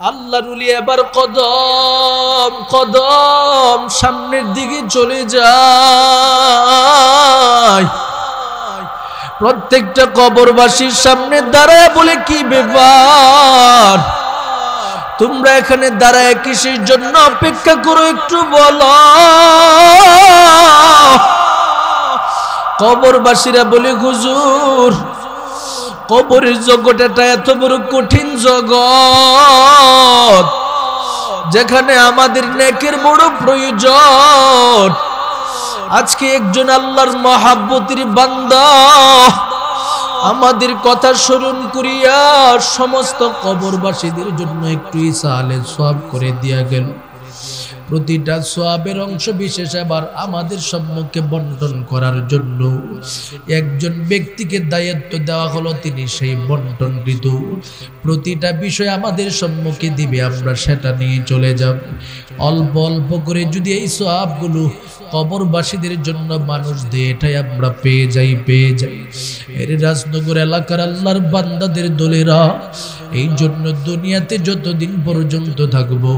আল্লাহর ওলি এবার কদম কদম সামনের দিকে চলে যায়। প্রত্যেকটা কবরবাসীর সামনে দাঁড়ায় বলে, কি ব্যাপার, তোমরা এখানে দাঁড়ায় কিসের জন্য অপেক্ষা করো, একটু বলো। কবরবাসীরা বলে, হুজুর, কবরের জগৎটা এত বড় কঠিন জগৎ, যেখানে আমাদের নেকের বড় প্রয়োজন। আজকে একজন আল্লাহর মহাব্বতের বান্দা আমাদের কথা স্মরণ করিয়া সমস্ত কবরবাসীদের জন্য একটু ইসালে সওয়াব করে দিয়া গেল। প্রতিটা সওয়াবের অংশ বিশেষ আবার আমাদের সম্মুখে বন্টন করার জন্য একজন ব্যক্তিকে দায়িত্ব দেওয়া হলো, তিনি সেই বন্টনকৃত প্রতিটা বিষয় আমাদের সম্মুখে দিবে, আমরা সেটা নিয়ে চলে যাব। অল্প অল্প করে যদি এই সওয়াবগুলো কবরবাসীদের জন্য মানুষ দেয়, এটাই আমরা পেয়ে যাই। এর রাজনগর এলাকার আল্লাহর বান্দাদের দলেরা, এই জন্য দুনিয়াতে যতদিন পর্যন্ত থাকবো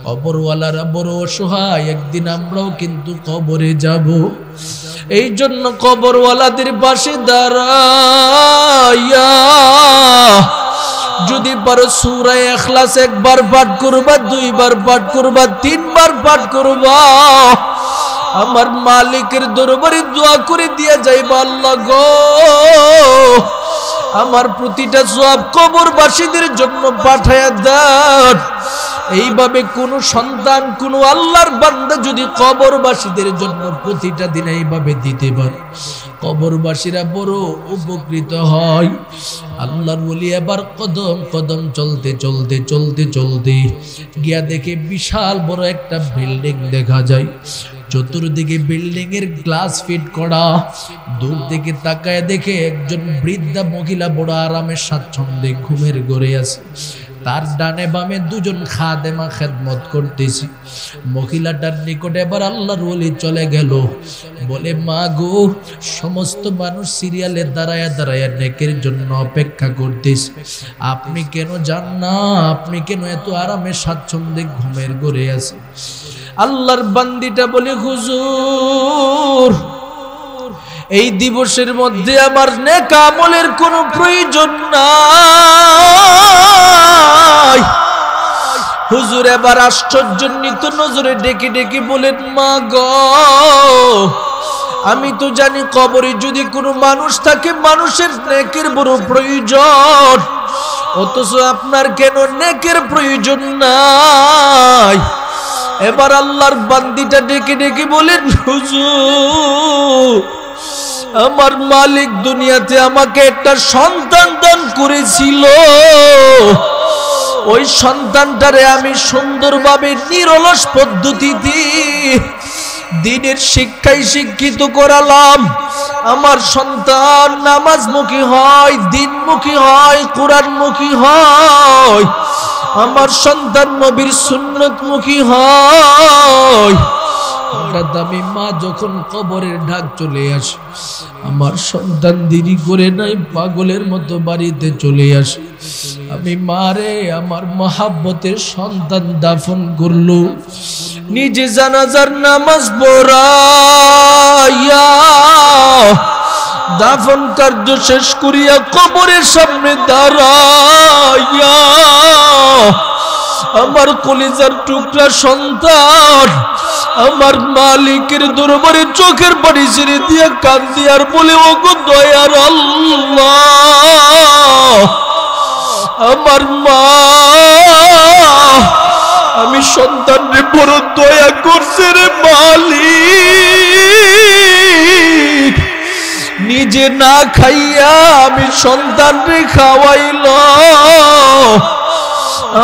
কবরওয়ালারা বড় অসহায়, একদিন আমরাও কিন্তু কবরে যাব। এই জন্য কবরওয়ালাদের পাশে দাঁড়াইয়া যদি পারো সূরা ইখলাস একবার পাঠ করবা, দুইবার পাঠ করবা, তিনবার পাঠ করবা, আমার মালিকের দরবারে দোয়া করে দিয়া যাইবা, আল্লাহ গো, আমার প্রতিটা সওয়াব কবরবাসীদের জন্য পাঠায়া দেন। এইভাবে কোন সন্তান, কোন আল্লাহর বান্দা যদি কবরবাসীদের জন্য প্রতিটা দিন এইভাবে দিতে পারে, কবরবাসীরা বড় উপকৃত হয়। আল্লাহর ওলি এবার কদম কদম চলতে চলতে চলতে চলতে গিয়া দেখে বিশাল বড় একটা বিল্ডিং দেখা যায়। চতুর্দিকে বিল্ডিং এর গ্লাস ফিট করা। দূর থেকে তাকায় দেখে একজন বৃদ্ধা মহিলা বড় আরামে স্বাচ্ছন্দ্যে ঘুমের ঘরে আছে। তার ডানে বামে দুজন খাদেমা খেদমত করতেছে। মহিলাটার নিকটে এবার আল্লাহর ওলি চলে গেল, বলে, মা গো, সমস্ত মানুষ সিরিয়ালে দাঁড়ায়া দাঁড়ায়া নেকের জন্য অপেক্ষা করতেছে, আপনি কেন যান না? আপনি কেন এত আরামে স্বাচ্ছন্দ্যে ঘুমের ঘরে আছে? আল্লাহর বান্দিটা বলে, হুজুর, এই দিবসের মধ্যে আমার নেক আমলের কোনো প্রয়োজন নাই। হুজুর এবার আশ্চর্যান্বিত নজরে ডেকে ডেকে বলেন, মা গো, আমি তো জানি কবরে যদি কোনো মানুষ থাকে মানুষের নেকের বড় প্রয়োজন, অথচ আপনার কেন নেকের প্রয়োজন নাই? এবার আল্লাহর বান্দিটা ডেকে ডেকে বলেন, হুজুর, আমার মালিক দুনিয়াতে আমাকে একটা সন্তান দান করেছিল। ওই সন্তানটারে আমি সুন্দরভাবে নিরলস পদ্ধতিতে দ্বীনের শিক্ষায় শিক্ষিত করালাম। আমার সন্তান নামাজমুখী হয়, দ্বীনমুখী হয়, কোরআনমুখী হয়। আমার সন্তান নবীর সুন্নতমুখী হয়। হঠাৎ আমি মা যখন কবরের ডাক চলে আসে, আমার সন্তান দেরি করে নাই, পাগলের মতো বাড়িতে চলে আসে। আমি মারে আমার মহাব্বতের সন্তান দাফন করলো, নিজে জানাজার নামাজ পড়াইয়া দাফন কার্য শেষ করিয়া কবরের সামনে দাঁড়াইয়া আমার কলিজার টুকরা সন্তান আমার মালিকের দরবারে চোখের পানি ছেড়ে দিয়ে কাঁদি আর বলে, ওগো দয়ার আল্লাহ, আমার মা, আমি সন্তানরে বড় দয়া করছে রে মালিক, নিজে না খাইয়া আমি সন্তানরে খাওয়াইল,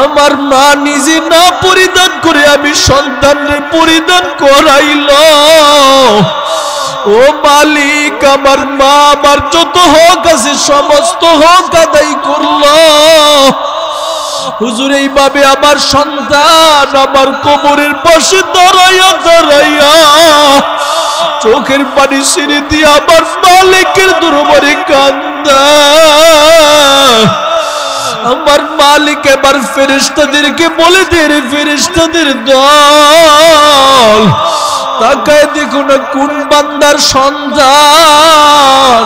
আমার মা নিজে না পরিধান করে আমি সন্তানরে পরিধান করাইল। ও মালিক, আমার মা আমার যত হক আছে সমস্ত হক আদায় করল। হুজুর, এইভাবে আমার সন্তান আমার কবরের পাশে দাঁড়াইয়া দাঁড়াইয়া চোখের পানি ছেড়ে দিয়ে আমার মালিকের দরবারে কান্দা। আমার মালিক এবার ফেরেশতাদেরকে বলে দে, রে ফেরেশতাদের দল, তাকায় দেখো না কোন বান্দার সন্তান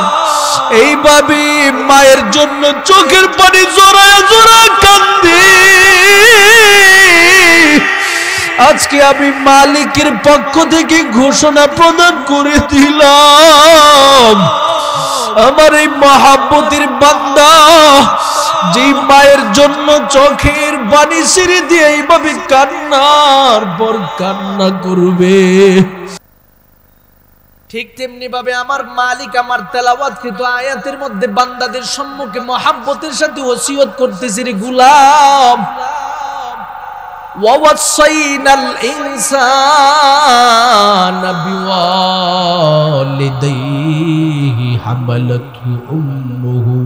এইভাবে মায়ের জন্য চোখের পানি জোড়ায় জোড়ায় কান্দে। আজকে আমি মালিকের পক্ষ থেকে ঘোষণা প্রদান করে দিলাম, আমার এই মহাব্বতের বান্দা যে মায়ের জন্য চোখের পানি ছেড়ে দিয়ে এইভাবে কান্নার পর কান্না করবে, ঠিক তেমনি ভাবে আমার মালিক আমার তেলাওয়াতকৃত আয়াতের মধ্যে বান্দাদের সম্মুখে মহাব্বতের সাথে ওসিয়ত করতেছে, রে গোলাম, ওয়াসাইনাল ইনসানা বিওয়ালিদাইহি হামালাতহু উম্মুহু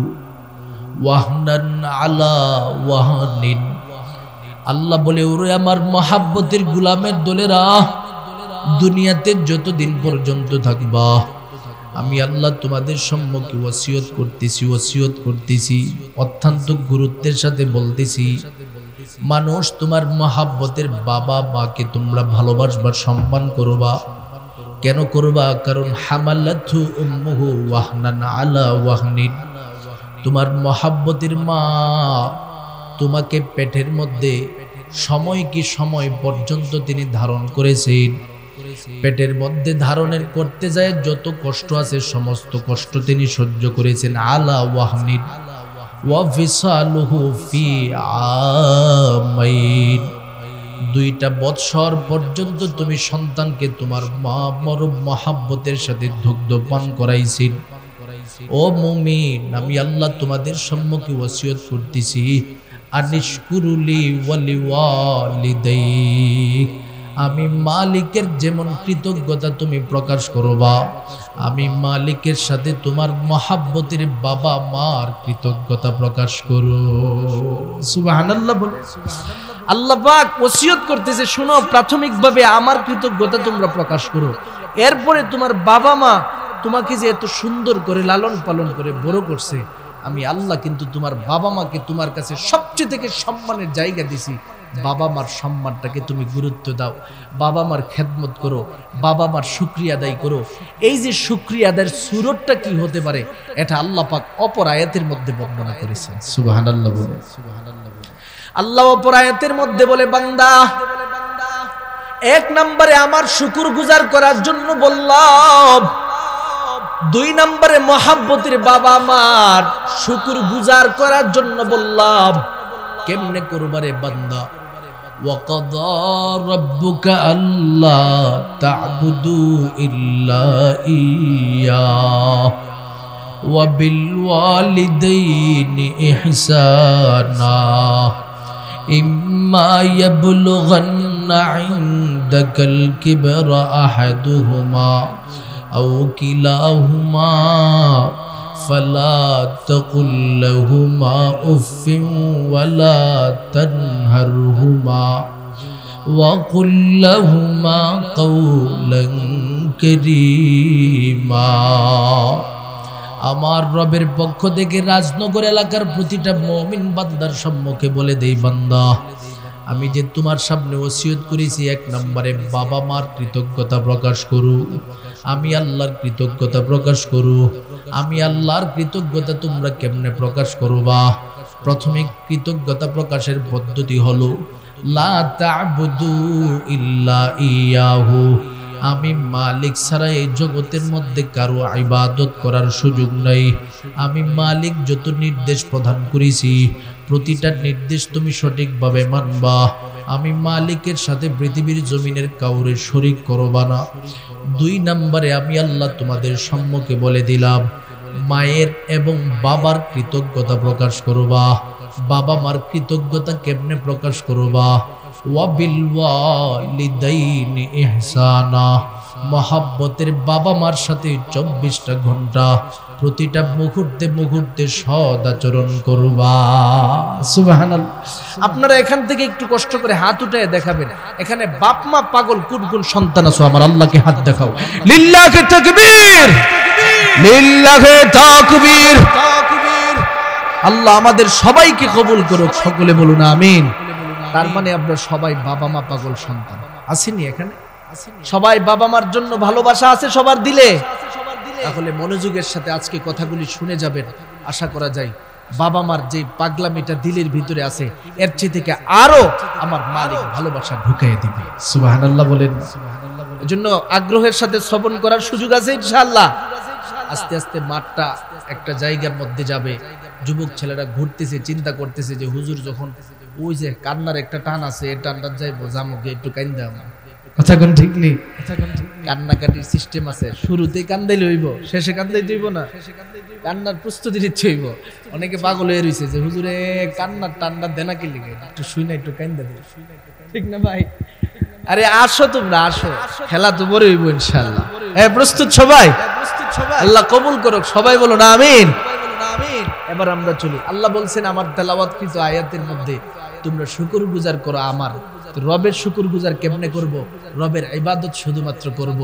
ওয়াহনান আলা ওয়াহনিন। আল্লাহ বলে, ওরে আমার মহাব্বতের গোলামের দলেরা, দুনিয়াতে যতদিন পর্যন্ত থাকবা আমি আল্লাহ তোমাদের সম্মুখে ওসিয়ত করতেছি, অত্যন্ত গুরুত্বের সাথে বলতেছি, মানুষ তোমার মহাব্বতের বাবা মাকে তোমরা ভালোবাসবা, সম্মান করবা। কেন করবা? কারণ হামালাতহু উম্মুহু ওয়াহনান আলা ওয়াহনিন, তোমার মহাব্বতের মা তোমাকে পেটের মধ্যে সময় কি সময় পর্যন্ত তিনি ধারণ করেছেন, পেটের মধ্যে ধারণের করতে যায় যত কষ্ট আছে সমস্ত কষ্ট তিনি সহ্য করেছেন। আলা ওয়াহনিন ওয়া ফিসালুহু ফি আমাইন, 2টা বৎসর পর্যন্ত তুমি সন্তানকে তোমার মা মরম মহাব্বতের সাথে দুগ্ধ পান করাইছেন। ও মুমিন, আমি আল্লাহ তোমাদের সম্মুখে ওসিয়ত করতেছি, আনিশকুরুলি ওয়ালি ওয়ালিদাইক, আমি মালিকের যেমন কৃতজ্ঞতা তুমি প্রকাশ করবা, আমি মালিকের সাথে তোমার মহাব্বতের বাবা মার কৃতজ্ঞতা প্রকাশ করো। সুবহানাল্লাহ বলে আল্লাহ পাক ওসিয়ত করতেছে, শোনো, প্রাথমিকভাবে আমার কৃতজ্ঞতা তোমরা প্রকাশ করো, এরপরে তোমার বাবা মা তোমাকে যে এত সুন্দর করে লালন পালন করে বড় করছে, আমি আল্লাহ কিন্তু তোমার বাবা মাকে তোমার কাছে সবচেয়ে থেকে সম্মানের জায়গা দিছি। বাবা মার সম্মানটাকে তুমি গুরুত্ব দাও, বাবা মার খেদমত করো, বাবা মার শুকরিয়া আদায় করো। এই যে শুকরিয়া আদায়ের সুরতটা কি হতে পারে, এটা আল্লাহ পাক অপর আয়াতের মধ্যে বর্ণনা করেছেন। সুবহানাল্লাহ বলে, আল্লাহ অপর আয়াতের মধ্যে বলে, বান্দা, 1 নম্বরে আমার শুকর গুজার করার জন্য বললাম, 2 নম্বরে মহাব্বতের বাবা মার শুকর গুজার করার জন্য বললাম। কেমনে করবারে বান্দা? ওয়াকাদা রাব্বুকা আল্লা তা'বুদু ইল্লা ইয়্যা ওয়া বিল ওয়ালিদাইনি ইহসানা ইম্মা ইয়াবলুগান্না ইনদাকাল কিবরা আহাদুহুমা আও কিলাহুমা فلا تقل لهما اف ولا تنهرهما وقل لهما قولا كريما। আমার রবের পক্ষ থেকে রাজনগর এলাকার প্রতিটা মুমিন বান্দার সম্মুখে বলে দেই, বান্দা, আমি যে তোমার সামনে ওসিয়ত করেছি, 1 নম্বরে বাবা মার কৃতজ্ঞতা প্রকাশ করো, আমি আল্লাহর কৃতজ্ঞতা প্রকাশ করো। আমি আল্লাহর কৃতজ্ঞতা তোমরা কেমনে প্রকাশ করবা? প্রথমে কৃতজ্ঞতা প্রকাশের পদ্ধতি হলো লা তা'বুদু ইল্লা ইয়াহু, আমি মালিক ছাড়া এই জগতের মধ্যে কারো ইবাদত করার সুযোগ নাই। আমি মালিক যত নির্দেশ প্রদান করেছি প্রতিটা নির্দেশ তুমি সঠিকভাবে মানবা। আমি মালিকের সাথে পৃথিবীর জমিনের কাউরে শরীক করবা না। 2 নম্বরে আমি আল্লাহ তোমাদের সম্মুখে বলে দিলাম, মায়ের এবং বাবার কৃতজ্ঞতা প্রকাশ করবা। বাবা মার কৃতজ্ঞতা কেমনে প্রকাশ করবা? ওয়াবিল ওয়ালিদাইনি ইহসানা, মহাব্বতের বাবা মার সাথে 24টা ঘন্টা প্রতিটা মুহূর্তে মুহূর্তে সৎ আচরণ করবা। সুবহানাল্লাহ। আপনারা এখান থেকে একটু কষ্ট করে হাত উঠায় দেখাবেন, এখানে বাপ মা পাগল কোন কোন সন্তান আছো, আমার আল্লাহকে হাত দেখাও। লিল্লাহি তাকবীর, লিল্লাহি তাকবীর। আল্লাহ আমাদের সবাইকে কবুল করুক, সকলে বলুন আমিন। তার মানে আমরা সবাই বাবা মা পাগল সন্তান, আসেনি এখানে? সবাই বাবা মার জন্য ভালোবাসা আছে সবার দিলে। তাহলে মনোযোগের সাথে আজকে কথাগুলি শুনে যাবেন। আশা করা যায় বাবা মার যে পাগলামিটা দিলের ভিতরে আছে, এর চেয়ে থেকে আরো আমার মালিক ভালোবাসা ঢুকাইয়ে দিবে। সুবহানাল্লাহ বলেন। এজন্য আগ্রহের সাথে শ্রবণ করার সুযোগ আছে ইনশাআল্লাহ। আস্তে আস্তে মাঠটা একটা জায়গার মধ্যে যাবে। যুবক ছেলেরা ঘুরতেছে, চিন্তা করতেছে যে হুজুর যখন ওই যে কান্নার একটা টান আছে, এই টানটা যাইবো, জামুকে একটু কান্দা। কথা কোন ঠিক নেই? কান্নাকাটির সিস্টেম আছে, শুরুতেই কান্দাইলে হইব, শেষে কান্দাইতে হইব না। কান্নার প্রস্তুতি নিচ্ছে হইব। অনেকে পাগল হয়ে রয়েছে যে হুজুরে কান্নার টান্না দেনা কি লিখে, একটু শুই না, একটু কান্দা দিই, ঠিক না ভাই? আরে আসো তোমরা, আসো, খেলা তো বড় হইব ইনশাআল্লাহ। প্রস্তুত সবাই? আল্লাহ কবুল করুক, সবাই বলো না আমিন। এবার আমরা চলি। আল্লাহ বলছেন আমার তেলাওয়াতকৃত আয়াতের মধ্যে, তোমরা শুকরগুজার করো আমার। রবের শুকরগুজার কেমনে করব? রবের ইবাদত শুধুমাত্র করব,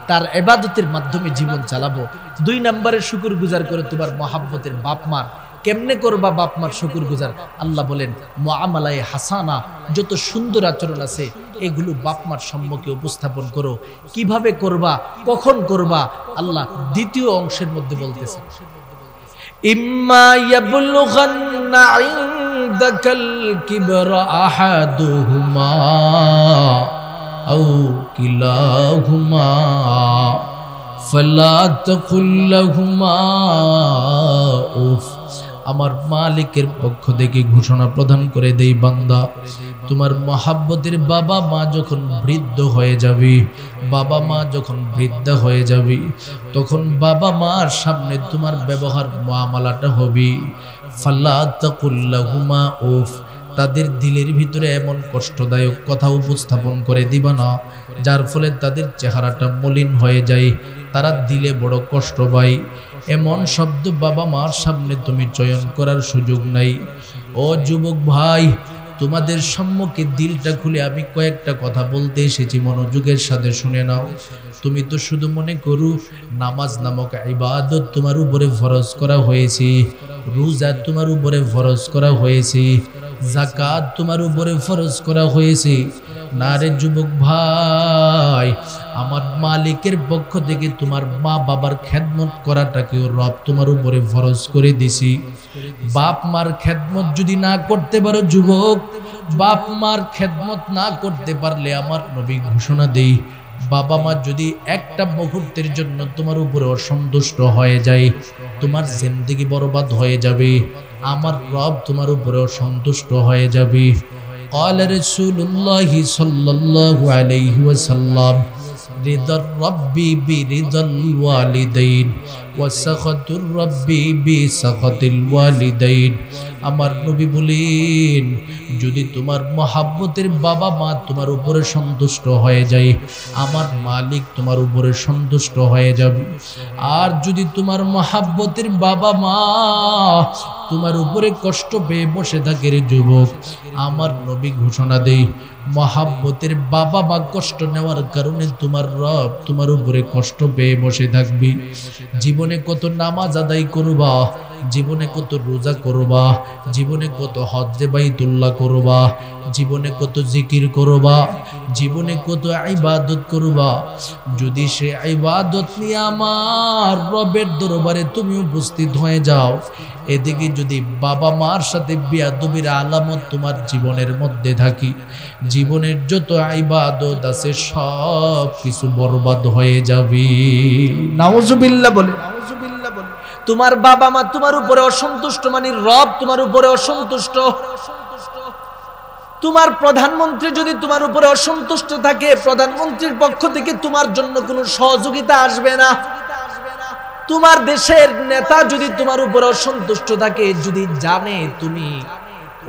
তার ইবাদতের মাধ্যমে জীবন চালাবো। 2 নম্বরের শুকরগুজার করে তোমার মহাব্বতের বাপ মার। কেমনে করবা বাপ মার শুকরগুজার? আল্লাহ বলেন মুআমালায়ে হাসানা, যত সুন্দর আচরণ আছে এগুলো বাপ মার সম্মুখে উপস্থাপন করো। কিভাবে করবা, কখন করবা? আল্লাহ দ্বিতীয় অংশের মধ্যে বলতেছে, ইম্মা ইয়াবলুগান্না ইনদাকাল কিবরা আহাদুহুমা আও কিলাহুমা ফালা তাকুল লাহুমা উফ। আমার মালিকের পক্ষ থেকে ঘোষণা প্রদান করে দেই, বান্দা তোমার মহাব্বতের বাবা মা যখন বৃদ্ধ হয়ে যাবে, বাবা মা যখন বৃদ্ধা হয়ে যাবে, তখন বাবা মার সামনে তোমার ব্যবহার মুআমালাটা হবে ফালা তাকুল লাহুমা উফ। তাদের দিলের ভিতরে এমন কষ্টদায়ক কথা উপস্থাপন করে দিবা না যার ফলে তাদের চেহারাটা মলিন হয়ে যায়, তারা দিলে বড় কষ্ট পায়। এমন শব্দ বাবা মার সামনে তুমি চয়ন করার সুযোগ নাই। ও যুবক ভাই, তোমাদের সম্মুখে দিলটা খুলে আমি কয়েকটা কথা বলতে এসেছি, মনোযোগের সাথে শুনে নাও। তুমি তো শুধু মনে করো নামাজ নামক ইবাদত তোমার উপরে ফরজ করা হয়েছে, রোজা তোমার উপরে ফরজ করা হয়েছে, যাকাত তোমার উপরে ফরজ করা হয়েছে। না রে যুবক ভাই, আমার মালিকের পক্ষ থেকে তোমার মা বাবার খেদমত করাটাকেও রব তোমার উপরে ফরজ করে দিছি। বাপ মার খেদমত যদি না করতে পারো যুবক, বাপ মার খেদমত না করতে পারলে আমার নবী ঘোষণা দেই, বাবা মা যদি একটা মুহূর্তের জন্য তোমার উপরে অসন্তুষ্ট হয়ে যায়, তোমার জিন্দেগি বরবাদ হয়ে যাবে, আমার রব তোমার উপরে অসন্তুষ্ট হয়ে যাবে। قال رسول الله صلى الله عليه وسلم رضا الرب برضا الوالدين وسخط الرب بسخط الوالدين। আমার নবী বলেন, যদি তোমার মহাব্বতের বাবা মা তোমার উপরে সন্তুষ্ট হয়ে যায়, আমার মালিক তোমার উপরে সন্তুষ্ট হয়ে যাবে। আর যদি তোমার মহাব্বতের বাবা মা তোমার উপরে কষ্ট পেয়ে বসে থাকে রে যুবক, আমার নবী ঘোষণা দেই, মহাব্বতের বাবা মা কষ্ট নেওয়ার কারণে তোমার রব তোমার উপরে কষ্ট পেয়ে বসে থাকবি। জীবনে কত নামাজ আদায় করবা, জীবনে কত রোজা করবা, জীবনে কত হজ্জে বাইতুল্লাহ করবা, জীবনে কত জিকির করবা, জীবনে কত ইবাদত করবা, যদি সে ইবাদত নিয়ে আমার রবের দরবারে তুমি উপস্থিত হয়ে যাও, এদিকে যদি বাবা মার সাথে বেয়াদবির আলামত তোমার জীবনের মধ্যে থাকি, জীবনের যত ইবাদত আছে সব কিছু বরবাদ হয়ে যাবে। নাউজুবিল্লাহ বলে। তোমার বাবা মা তোমার উপরে অসন্তুষ্ট মানে রব তোমার উপরে অসন্তুষ্ট। তোমার প্রধানমন্ত্রী যদি তোমার উপরে অসন্তুষ্ট থাকে, প্রধানমন্ত্রীর পক্ষ থেকে তোমার জন্য কোনো সহযোগিতা আসবে না। তোমার দেশের নেতা যদি তোমার উপরে অসন্তুষ্ট থাকে, যদি জানে তুমি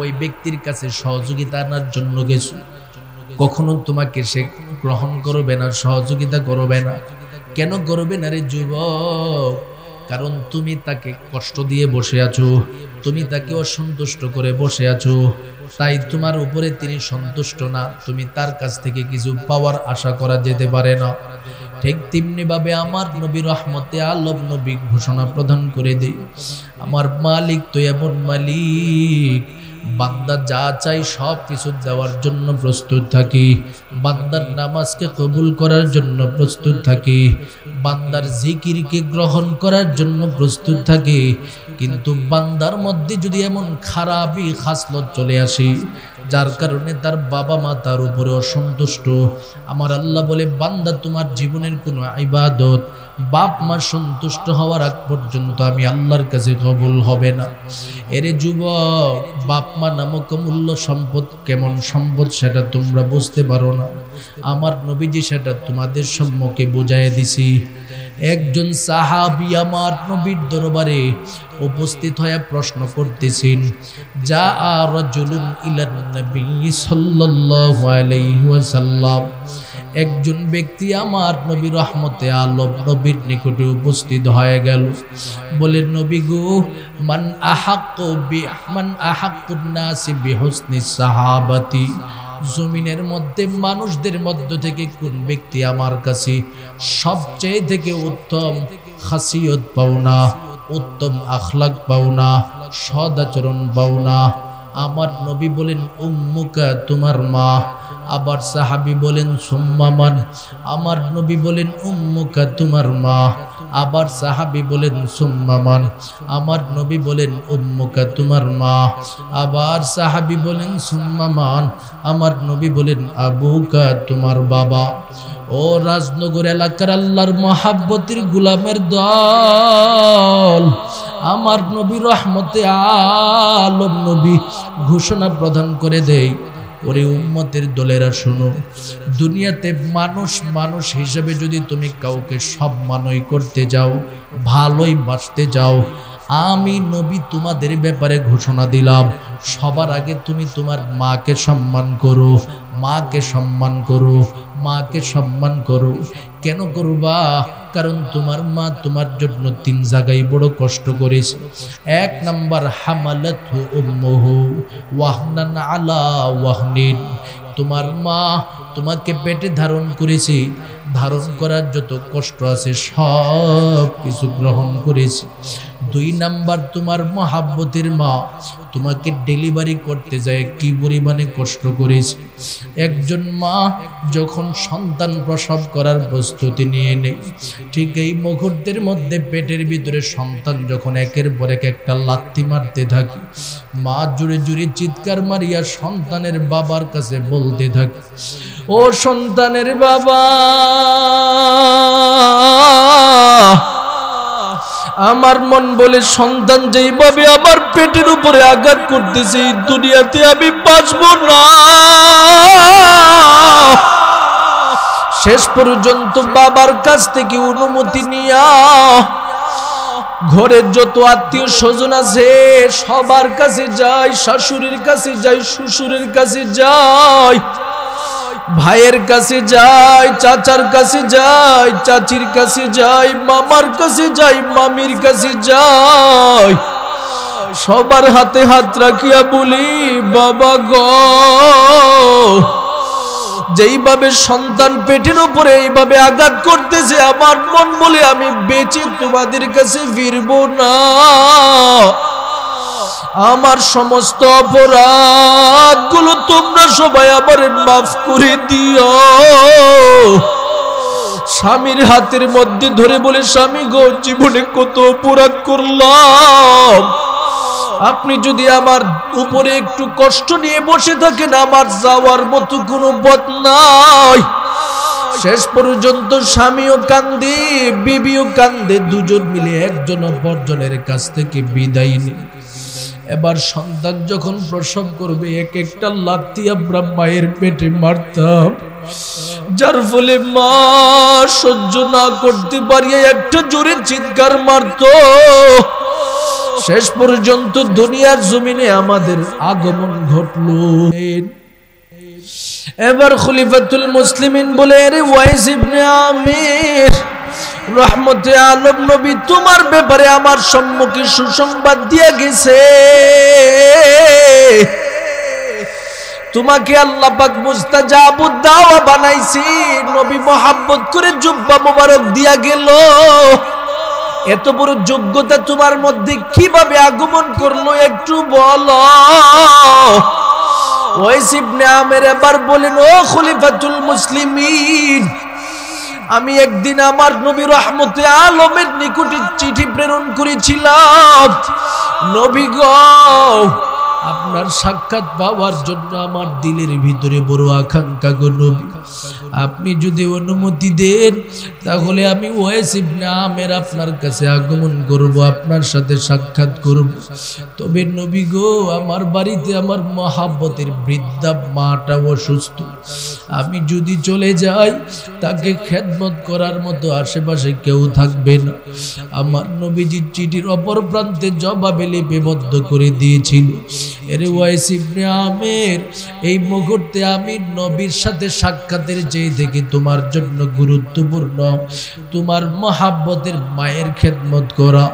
ওই ব্যক্তির কাছে সহযোগিতা আনার জন্য গেছো, কখনো তোমাকে সে গ্রহণ করবে না, সহযোগিতা করবে না। কেন করবে না রে যুবক? কারণ তুমি তাকে কষ্ট দিয়ে বসে আছো, তুমি তাকে অসন্তুষ্ট করে বসে আছো, তাই তোমার উপরে তিনি সন্তুষ্ট না, তুমি তার কাছ থেকে কিছু পাওয়ার আশা করা যেতে পারে না। ঠিক তেমনি ভাবে আমার নবী রহমতে আলম নবী ঘোষণা প্রদান করে দেই, আমার মালিক তো এমন মালিক, বান্দা যা চাই সব কিছু দেওয়ার জন্য প্রস্তুত থাকি, বান্দার নামাজকে কবুল করার জন্য প্রস্তুত থাকি, বান্দার জিকিরকে গ্রহণ করার জন্য প্রস্তুত থাকি। কিন্তু বান্দার মধ্যে যদি এমন খারাপই খাসলত চলে আসে যার কারণে তার বাবা মা তার উপরে অসন্তুষ্ট, আমার আল্লাহ বলে বান্দা তোমার জীবনের কোনো ইবাদত বাপ মা সন্তুষ্ট হওয়ার আগ পর্যন্ত আমি আল্লাহর কাছে কবুল হবে না। এরে যুবক, বাপ মা নামক মূল্য সম্পদ কেমন সম্পদ সেটা তোমরা বুঝতে পারো না, আমার নবীজি সেটা তোমাদের সম্মুখে বুঝাইয়া দিছি। একজন সাহাবী আমার নবীর দরবারে উপস্থিত হয়ে প্রশ্ন করতেছেন, যা রাজুলুন ইলান নবী সাল্লাল্লাহু আলাইহি ওয়াসাল্লাম, একজন ব্যক্তি আমার নবী রহমতে আলম নবীর নিকটে উপস্থিত হয়ে গেল। বলে, নবী গো, মান আহাক্কুন নাসি বিহুসনি সাহাবাতি, জমিনের মধ্যে মানুষদের মধ্য থেকে কোন ব্যক্তি আমার কাছে সবচেয়ে থেকে উত্তম খাসিয়ত পাওনা, উত্তম আখলাক পাওনা, সদাচরণ পাওনা? আমার নবী বলেন, উম্মুকা, তোমার মা। আবার সাহাবী বলেন, সুম্মা মান? আমার নবী বলেন, উম্মুকা, তোমার মা। আবার সাহাবী বলেন, সুম্মা মান? আমার নবী বলেন, উম্মুকা, তোমার মা। আবার সাহাবী বলেন, সুম্মা মান? আমার নবী বলেন, আবুকা, তোমার বাবা। ও রাজনগর এলাকার আল্লাহর মহাব্বতের গোলামের দল, আমার নবী রহমতে আলম নবী ঘোষণা প্রদান করে দেয়, ওরে উম্মতের দলেরা শোনো, দুনিয়াতে মানুষ মানুষ হিসেবে যদি তুমি কাউকে সম্মানই করতে যাও, ভালোই বাসতে যাও, আমি নবী তোমাদের ব্যাপারে ঘোষণা দিলাম, সবার আগে তুমি তোমার মাকে সম্মান করো, মাকে সম্মান করো, মাকে সম্মান করো। কেন করবা? কারণ তোমার মা তোমার জন্য 3 জায়গায় বড় কষ্ট করেছে। 1 নাম্বার, হামালাতহু উম্মুহু ওয়াহনান আলা ওয়াহনিন, তোমার মা তোমাকে পেটে ধারণ করেছে, ধারণ করার যত কষ্ট আছে সব কিছু গ্রহণ করেছে। 2 নাম্বার, তোমার মহাব্বতের মা তোমাকে ডেলিভারি করতে যায় কি পরিমাণে কষ্ট করেছে। একজন মা যখন সন্তান প্রসব করার প্রস্তুতি নিয়ে নেয়, ঠিক এই মুহূর্তের মধ্যে পেটের ভিতরে সন্তান যখন একের পর এক একটা লাথি মারতে থাকে, মা জুড়ে জুড়ে চিৎকার মারিয়া সন্তানের বাবার কাছে বলতে থাকে, ও সন্তানের বাবা, আমার মন বলে সন্তান যেইভাবে আমার পেটের উপরে আঘাত করতেছে, দুনিয়াতে আমি বাঁচব না। শেষ পর্যন্ত বাবার কাছ থেকে অনুমতি নিয়া ঘরের যত আত্মীয় স্বজন আছে সবার কাছে যাই, শাশুড়ির কাছে যাই, শ্বশুরের কাছে যাই, ভাইয়ের কাছে যাই, চাচার কাছে যাই, চাচির কাছে যাই, মামার কাছে যাই, মামির কাছে যাই, সবার হাতে হাত রাখিয়া বলি, বাবা গো, যেইভাবে সন্তান পেটের উপরে এইভাবে আঘাত করতেছে, আমার মন বলে আমি বেঁচে তোমাদের কাছে ফিরবো না। আমার সমস্ত অপরাধগুলো তোমরা সবাই আমার মাফ করে দিও। স্বামীর হাতের মধ্যে ধরে বলে, স্বামী গো, জীবনে কত অপরাধ করলাম, আপনি যদি আমার উপরে একটু কষ্ট নিয়ে বসে থাকেন, আমার যাওয়ার মতো কোনো পথ নাই। শেষ পর্যন্ত স্বামীও কান্দে, বিবিও কান্দে, দুজন মিলে একজন অপরজনের কাছ থেকে বিদায় নেয়। এবার সন্তান যখন প্রসব করবে, এক একটা লাথি আমরা মায়ের পেটে মারতাম, যার ফলে মা সহ্য না করতে পারিয়ে একটা জোরে চিৎকার মারত। শেষ পর্যন্ত দুনিয়ার জমিনে আমাদের আগমন ঘটলো। এবার খলিফাতুল মুসলিমিন বলে, আরে ওয়াইস ইবনে আমির রহমতে আলম নবী তোমার ব্যাপারে আমার সম্মুখে সুসংবাদ দিয়ে গেছে। তোমাকে আল্লাহ পাক মুস্তাজাবুদ দাওয়া বানাইছি, নবী মোহাব্বত করে জুব্বা মোবারক দিয়া গেল। এত বড় যোগ্যতা তোমার মধ্যে কিভাবে আগমন করলো একটু বলো। ওয়াইস ইবনে আমের এবার বলেন, ও খলিফাতুল মুসলিমিন, আমি একদিন আমার নবী রহমতে আলমের নিকটে চিঠি প্রেরণ করেছিলাম। নবী গো, আপনার সাক্ষাৎ পাওয়ার জন্য আমার দিলের ভিতরে বড় আকাঙ্ক্ষা গো নবী, আপনি যদি অনুমতি দেন তাহলে আমি ওয়াইস ইবনে আমের আপনার কাছে আগমন করব, আপনার সাথে সাক্ষাৎ করব। তবে নবী গো, আমার বাড়িতে আমার মহাব্বতের বৃদ্ধা মাটা অসুস্থ, আমি যদি চলে যাই তাকে খেদমত করার মতো আশেপাশে কেউ থাকবে না। আমার নবীজির চিঠির অপর প্রান্তে জবাবে লিপিবদ্ধ করে দিয়েছিল, এর ওয়াইস ইবনে আমের, এই মুহূর্তে আমি নবীর সাথে সাক্ষাতের চেয়ে থেকে তোমার জন্য গুরুত্বপূর্ণ তোমার মহাব্বতের মায়ের খেদমত করা।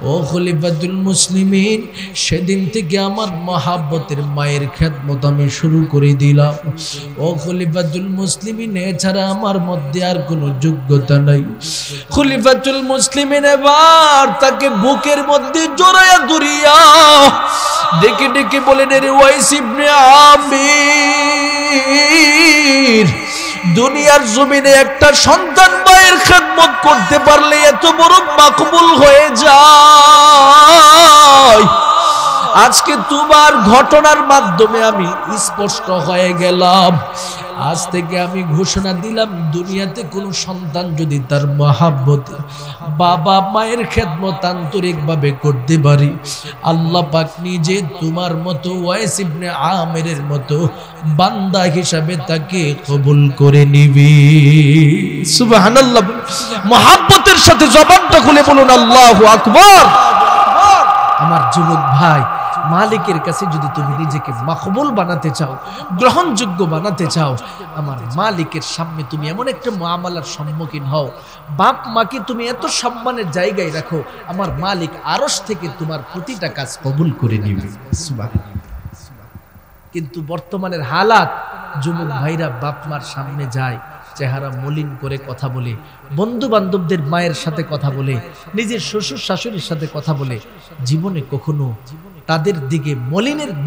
ও খলিফাতুল মুসলিমিন, সেদিন থেকে আমার মহাব্বতের মায়ের খেদমত আমি শুরু করে দিলাম। ও খলিফাতুল মুসলিমিন, এছাড়া আমার মধ্যে আর কোনো যোগ্যতা নাই। খলিফাতুল মুসলিমিন এবার তাকে বুকের মধ্যে জড়াইয়া ধরিয়া ডেকে ডেকে বলেন, রে ওয়াইস ইবনে আমির, দুনিয়ার জমিনে একটা সন্তান মায়ের খেদমত করতে পারলে এত বড় মাকবুল হয়ে যায়। আজকে তোমার ঘটনার মাধ্যমে আমি স্পষ্ট হয়ে গেলাম। আজ থেকে আমি ঘোষণা দিলাম, দুনিয়াতে কোনো সন্তান যদি তার মহাব্বতে বাবা মায়ের খেদমত আন্তরিকভাবে করতে পারি, আল্লাহ পাক নিজে তোমার মতো ওয়াইস ইবনে আমেরের মতো বান্দা হিসাবে তাকে কবুল করে নিবি। সুবহানাল্লাহ। মহাব্বতের সাথে জবানটা খুলে বলুন আল্লাহু আকবার। আমার যুবক ভাই, মালিকের কাছে যদি তুমি নিজেকে মাকবুল বানাতে চাও, গ্রহণযোগ্য বানাতে চাও, আমার মালিকের সামনে তুমি এমন একটা মুআমালার সম্মুখীন হও, বাপ মাকে তুমি এত সম্মানের জায়গায় রাখো, আমার মালিক আরশ থেকে তোমার প্রতিটা কাজ কবুল করে নেবে। সুবহানাল্লাহ। কিন্তু বর্তমানের হালাত, যুবক ভাইরা বাপ মার সামনে যায়, চেহারা মলিন করে কথা বলে, বন্ধু বান্ধবদের মায়ের সাথে কথা বলে, নিজের শ্বশুর শাশুড়ির সাথে কথা বলে, জীবনে কখনো তাদের দিকে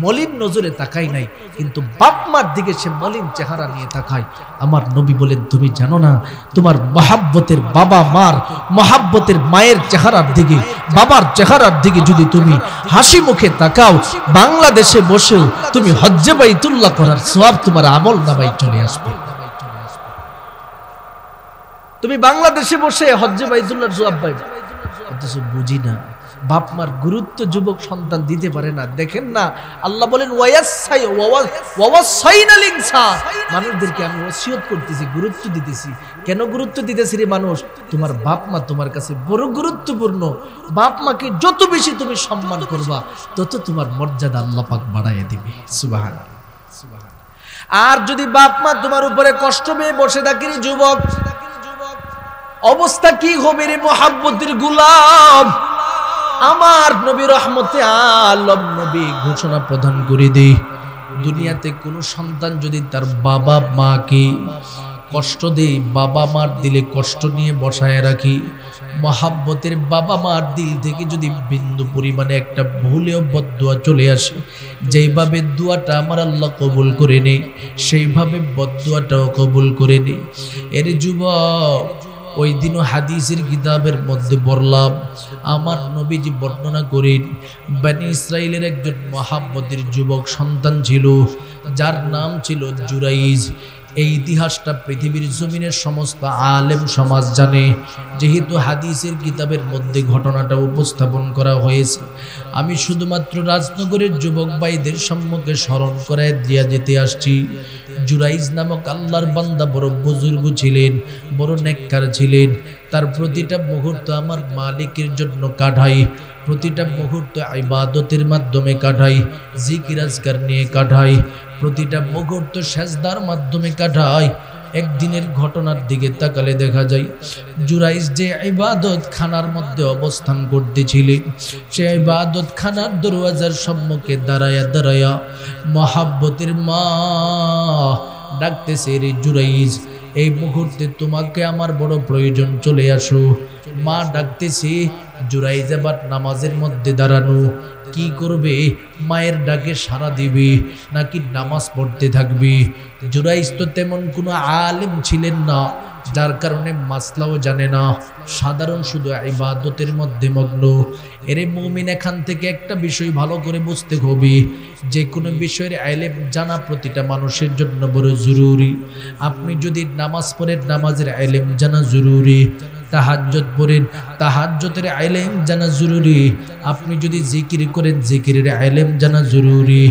মলিন নজরে তাকাই নাই, কিন্তু বাপ মার দিকে সে মলিন চেহারা নিয়ে তাকায়। আমার নবী বলেন, তুমি জানো না, তোমার মহাব্বতের বাবা মার মহাব্বতের মায়ের চেহারার দিকে, বাবার চেহারার দিকে যদি তুমি হাসি মুখে তাকাও, বাংলাদেশে বসেও তুমি হজ্জে বাইতুল্লাহ করার সওয়াব তোমার আমল নামায় চলে আসবে। তুমি বাংলাদেশে বসে হজ্জে বাইতুল্লাহর সওয়াব পাইবে, অথচ বুঝি না বাপ মার গুরুত্ব যুবক সন্তান দিতে পারে না। দেখেন না, আল্লাহ বলেন ওয়াসাইনাল ইনসান, মানুষদেরকে আমি ওসিয়ত করতেছি, গুরুত্ব দিতেছি। কেন গুরুত্ব দিতেছি রে মানুষ? তোমার বাপ মা তোমার কাছে বড় গুরুত্বপূর্ণ। বাপ মাকে যত বেশি তুমি সম্মান করবা, তত তোমার মর্যাদা আল্লাহ পাক বাড়াইয়া দিবে। সুবহানাল্লাহ। আর যদি বাপ মা তোমার উপরে কষ্ট পেয়ে বসে থাকে রে যুবক, অবস্থা কি হবে রে মুহাব্বতের গোলাম? আমার নবী রহমতে আলম নবী ঘোষণা প্রদান করে দেই, দুনিয়াতে কোন সন্তান যদি তার বাবা মাকে কষ্ট দেয়, বাবা মার দিলে কষ্ট নিয়ে বসায় রাখি, মহাব্বতের বাবা মার দিল থেকে যদি বিন্দু পরিমাণে একটা ভুলেও বদদুয়া চলে আসে, যেইভাবে দুয়াটা আমার আল্লাহ কবুল করে নেই, সেইভাবে বদদুয়াটাও কবুল করে নেই। এর যুবক, ওই দিনও হাদিসের কিতাবের মধ্যে পড়লাম, আমার নবীজি বর্ণনা করেন, বনি ইসরাইলের একজন মহাব্বতের যুবক সন্তান ছিল, যার নাম ছিল জুরাইজ। এই ইতিহাসটা পৃথিবীর জমিনের সমস্ত আলেম সমাজ জানে, যেহেতু হাদিসের কিতাবের মধ্যে ঘটনাটা উপস্থাপন করা হয়েছে। আমি শুধুমাত্র রাজনগরের যুবক ভাইদের সম্মুখে স্মরণ করায় দিয়া যেতে আসছি। জুরাইজ নামক আল্লাহর বান্দা বড় বুজুর্গ ছিলেন, বড় নেককার ছিলেন। তার প্রতিটা মুহূর্ত আমার মালিকের জন্য কাটাই, প্রতিটা মুহূর্ত ইবাদতের মাধ্যমে কাটাই, জিকির আজকার নিয়ে কাটাই, প্রতিটা মুহূর্ত সেজদার মাধ্যমে কাটাই। একদিনের ঘটনার দিকে তাকালে দেখা যায় জুরাইজ যে ইবাদত খানার মধ্যে অবস্থান করতেছিলেন, সে ইবাদত খানার দরওয়াজার সম্মুখে দাঁড়ায়া দাঁড়ায়া মহাব্বতের মা ডাকতেছে, রে জুরাইজ, এই মুহূর্তে তোমাকে আমার বড় প্রয়োজন, চলে আসো। মা ডাকতেছে, জুরাইজ এবার নামাজের মধ্যে দাঁড়ানো। কি করবে? মায়ের ডাকে সাড়া দিবে নাকি নামাজ পড়তে থাকবে? জুরাইজ তো তেমন কোনো আলেম ছিলেন না, যার কারণে মাসলাও জানে না, সাধারণ শুধু ইবাদতের মধ্যে মগ্ন। এরে মুমিন, এখান থেকে একটা বিষয় ভালো করে বুঝতে হবে, যে কোনো বিষয়ের ইলম জানা প্রতিটা মানুষের জন্য বড় জরুরি। আপনি যদি নামাজ পড়েন, নামাজের ইলম জানা জরুরি। তাহাজ্জুদ পড়েন, তাহাজ্জুদের ইলম জানা জরুরি। আপনি যদি জিকির করেন, জিকিরের ইলম জানা জরুরি।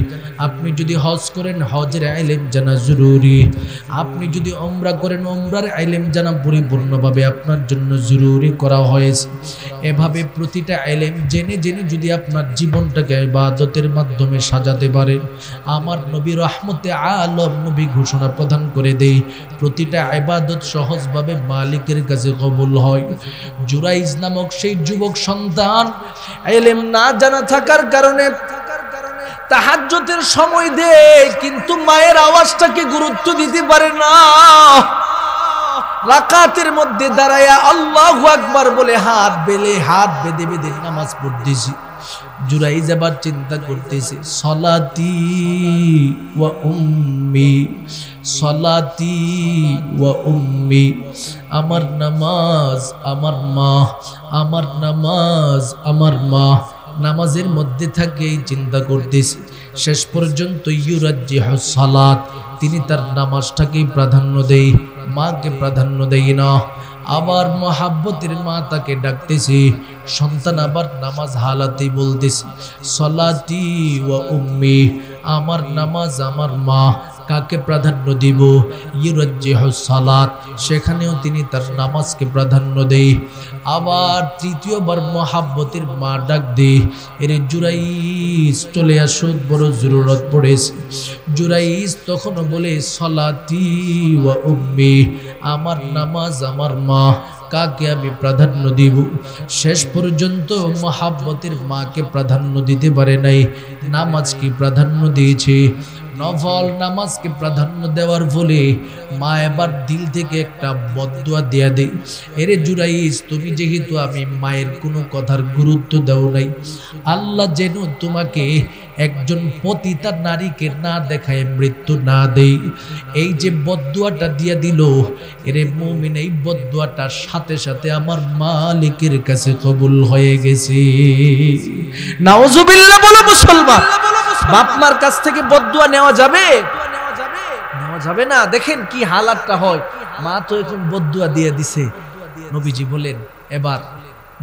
আপনি যদি হজ করেন, হজের ইলম জানা জরুরি। আপনি যদি উমরা করেন, উমরার ইলম জানা পরিপূর্ণভাবে আপনার জন্য জরুরি করা হয়েছে। এভাবে প্রতিটা ইলম জেনে জেনে যদি আপনার জীবনটাকে ইবাদতের মাধ্যমে সাজাতে পারেন, আমার নবী রহমতে আলম নবী ঘোষণা প্রদান করে দেই, প্রতিটা ইবাদত সহজভাবে মালিকের কাছে কবুল হয়। জুরাইজ নামক সেই যুবক সন্তান ইলম না জানা থাকার কারণে তাহাজ্জুদের সময় দেয়, কিন্তু মায়ের আওয়াজটাকে গুরুত্ব দিতে পারে না। রাকাতের মধ্যে দাঁড়ায়া আল্লাহু আকবার বলে হাত বেঁধে বেঁধে নামাজ পড়তেছি। জুরাইজ আবার চিন্তা করতেছে, সলাতি ওয়া উম্মি, সলাতি ওয়া উম্মি, আমার নামাজ আমার মা, আমার নামাজ আমার মা। নামাজের মধ্যে থাকে চিন্তা করতেছে। শেষ পর্যন্ত ইউরাজ্জিহুস সালাত, তিনি তার নামাজটাকেই প্রাধান্য দেয়, মাকে প্রাধান্য দেয় না। আবার মহাব্বতের মা তাকে ডাকতেছে, সন্তান আবার নামাজ হালাতেই বলতেছে, সলাতি ওয়া উম্মি, আমার নামাজ আমার মা। কাকে প্রাধান্য দিব? ইউরাজ্জিহুস সালাত, সেখানেও তিনি তার নামাজকে প্রাধান্য দেয়। আবার তৃতীয়বার মহাব্বতের মা ডাক দে, এরে জুরাইজ চলে আসো, বড় জরুরত পড়েছে। জুরাইজ তখনও বলে, সলাতি ওয়া উম্মি, আমার নামাজ আমার মা, কাকে আমি প্রাধান্য দিব? শেষ পর্যন্ত মহাব্বতের মাকে প্রাধান্য দিতে পারে নাই, নামাজকে প্রাধান্য দিয়েছে। নফল নামাজকে প্রাধান্য দেওয়ার ফলে মা এবার দিল থেকে একটা বদদুয়া দেয়া দেয়, এরে জুরাইজ, তুমি যেহেতু আমি মায়ের কোনো কথার গুরুত্ব দাও নাই, আল্লাহ যেন তোমাকে একজন পতিতা নারীকে না দেখায় মৃত্যু না দেই। এই যে বদদুয়াটা দিয়া দিল, এরে মুমিন, এই বদদুয়াটার সাথে সাথে আমার মালিকের কাছে কবুল হয়ে গেছে। নাউজুবিল্লাহ বলো মুসলমান। বাপ মার কাছ থেকে বদদুয়া নেওয়া যাবে? নেওয়া যাবে না। দেখেন কি হালাতটা হয়। মা তো এখন বদদুয়া দিয়ে দিছে। নবীজি বলেন, এবার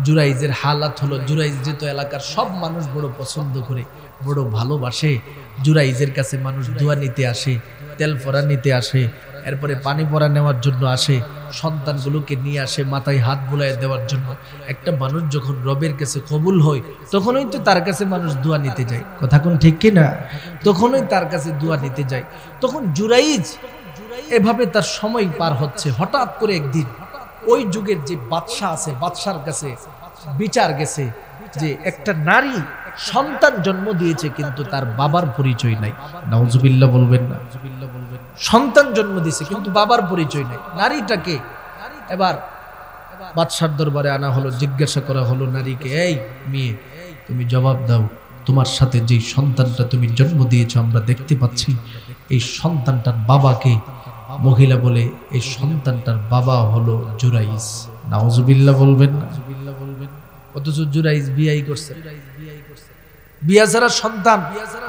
জুরাইজের হালাত হলো, জুরাইজ যেহেতু এলাকার সব মানুষ বড় পছন্দ করে, বড় ভালোবাসে, জুরাইজের কাছে মানুষ দোয়া নিতে আসে, তেল পরা নিতে আসে, এরপরে পানি পরা নেওয়ার জন্য আসে, সন্তানগুলোকে নিয়ে আসে মাথায় হাত বুলায় দেওয়ার জন্য। একটা মানুষ যখন রবের কাছে কবুল হয়, তখনই তো তার কাছে মানুষ দোয়া নিতে যায়, কথা কোন ঠিক কিনা? তখনই তার কাছে দোয়া নিতে যায়। তখন জুরাইজ এভাবে তার সময় পার হচ্ছে। হঠাৎ করে একদিন ওই যুগের যে বাদশা আছে, বাদশার কাছে বিচার গেছে যে একটা নারী সন্তান জন্ম দিয়েছে, কিন্তু তার বাবার পরিচয় নাই। নাউজুবিল্লাহ বলবেন না। সন্তান জন্ম দিয়েছে কিন্তু বাবার পরিচয় নাই। নারীটাকে এবার বাদশার দরবারে আনা হলো, জিজ্ঞাসা করা হলো নারীকে, এই মেয়ে, তুমি জবাব দাও, তোমার সাথে যে সন্তানটা তুমি জন্ম দিয়েছো আমরা দেখতে পাচ্ছি, এই সন্তানটার বাবাকে? মহিলা বলে, এই সন্তানটার বাবা হলো জুরাইজ। নাউজুবিল্লাহ বলবেন না। অথচ জুরাইজ বিয়াই করছে, বিয়া ছাড়া সন্তান,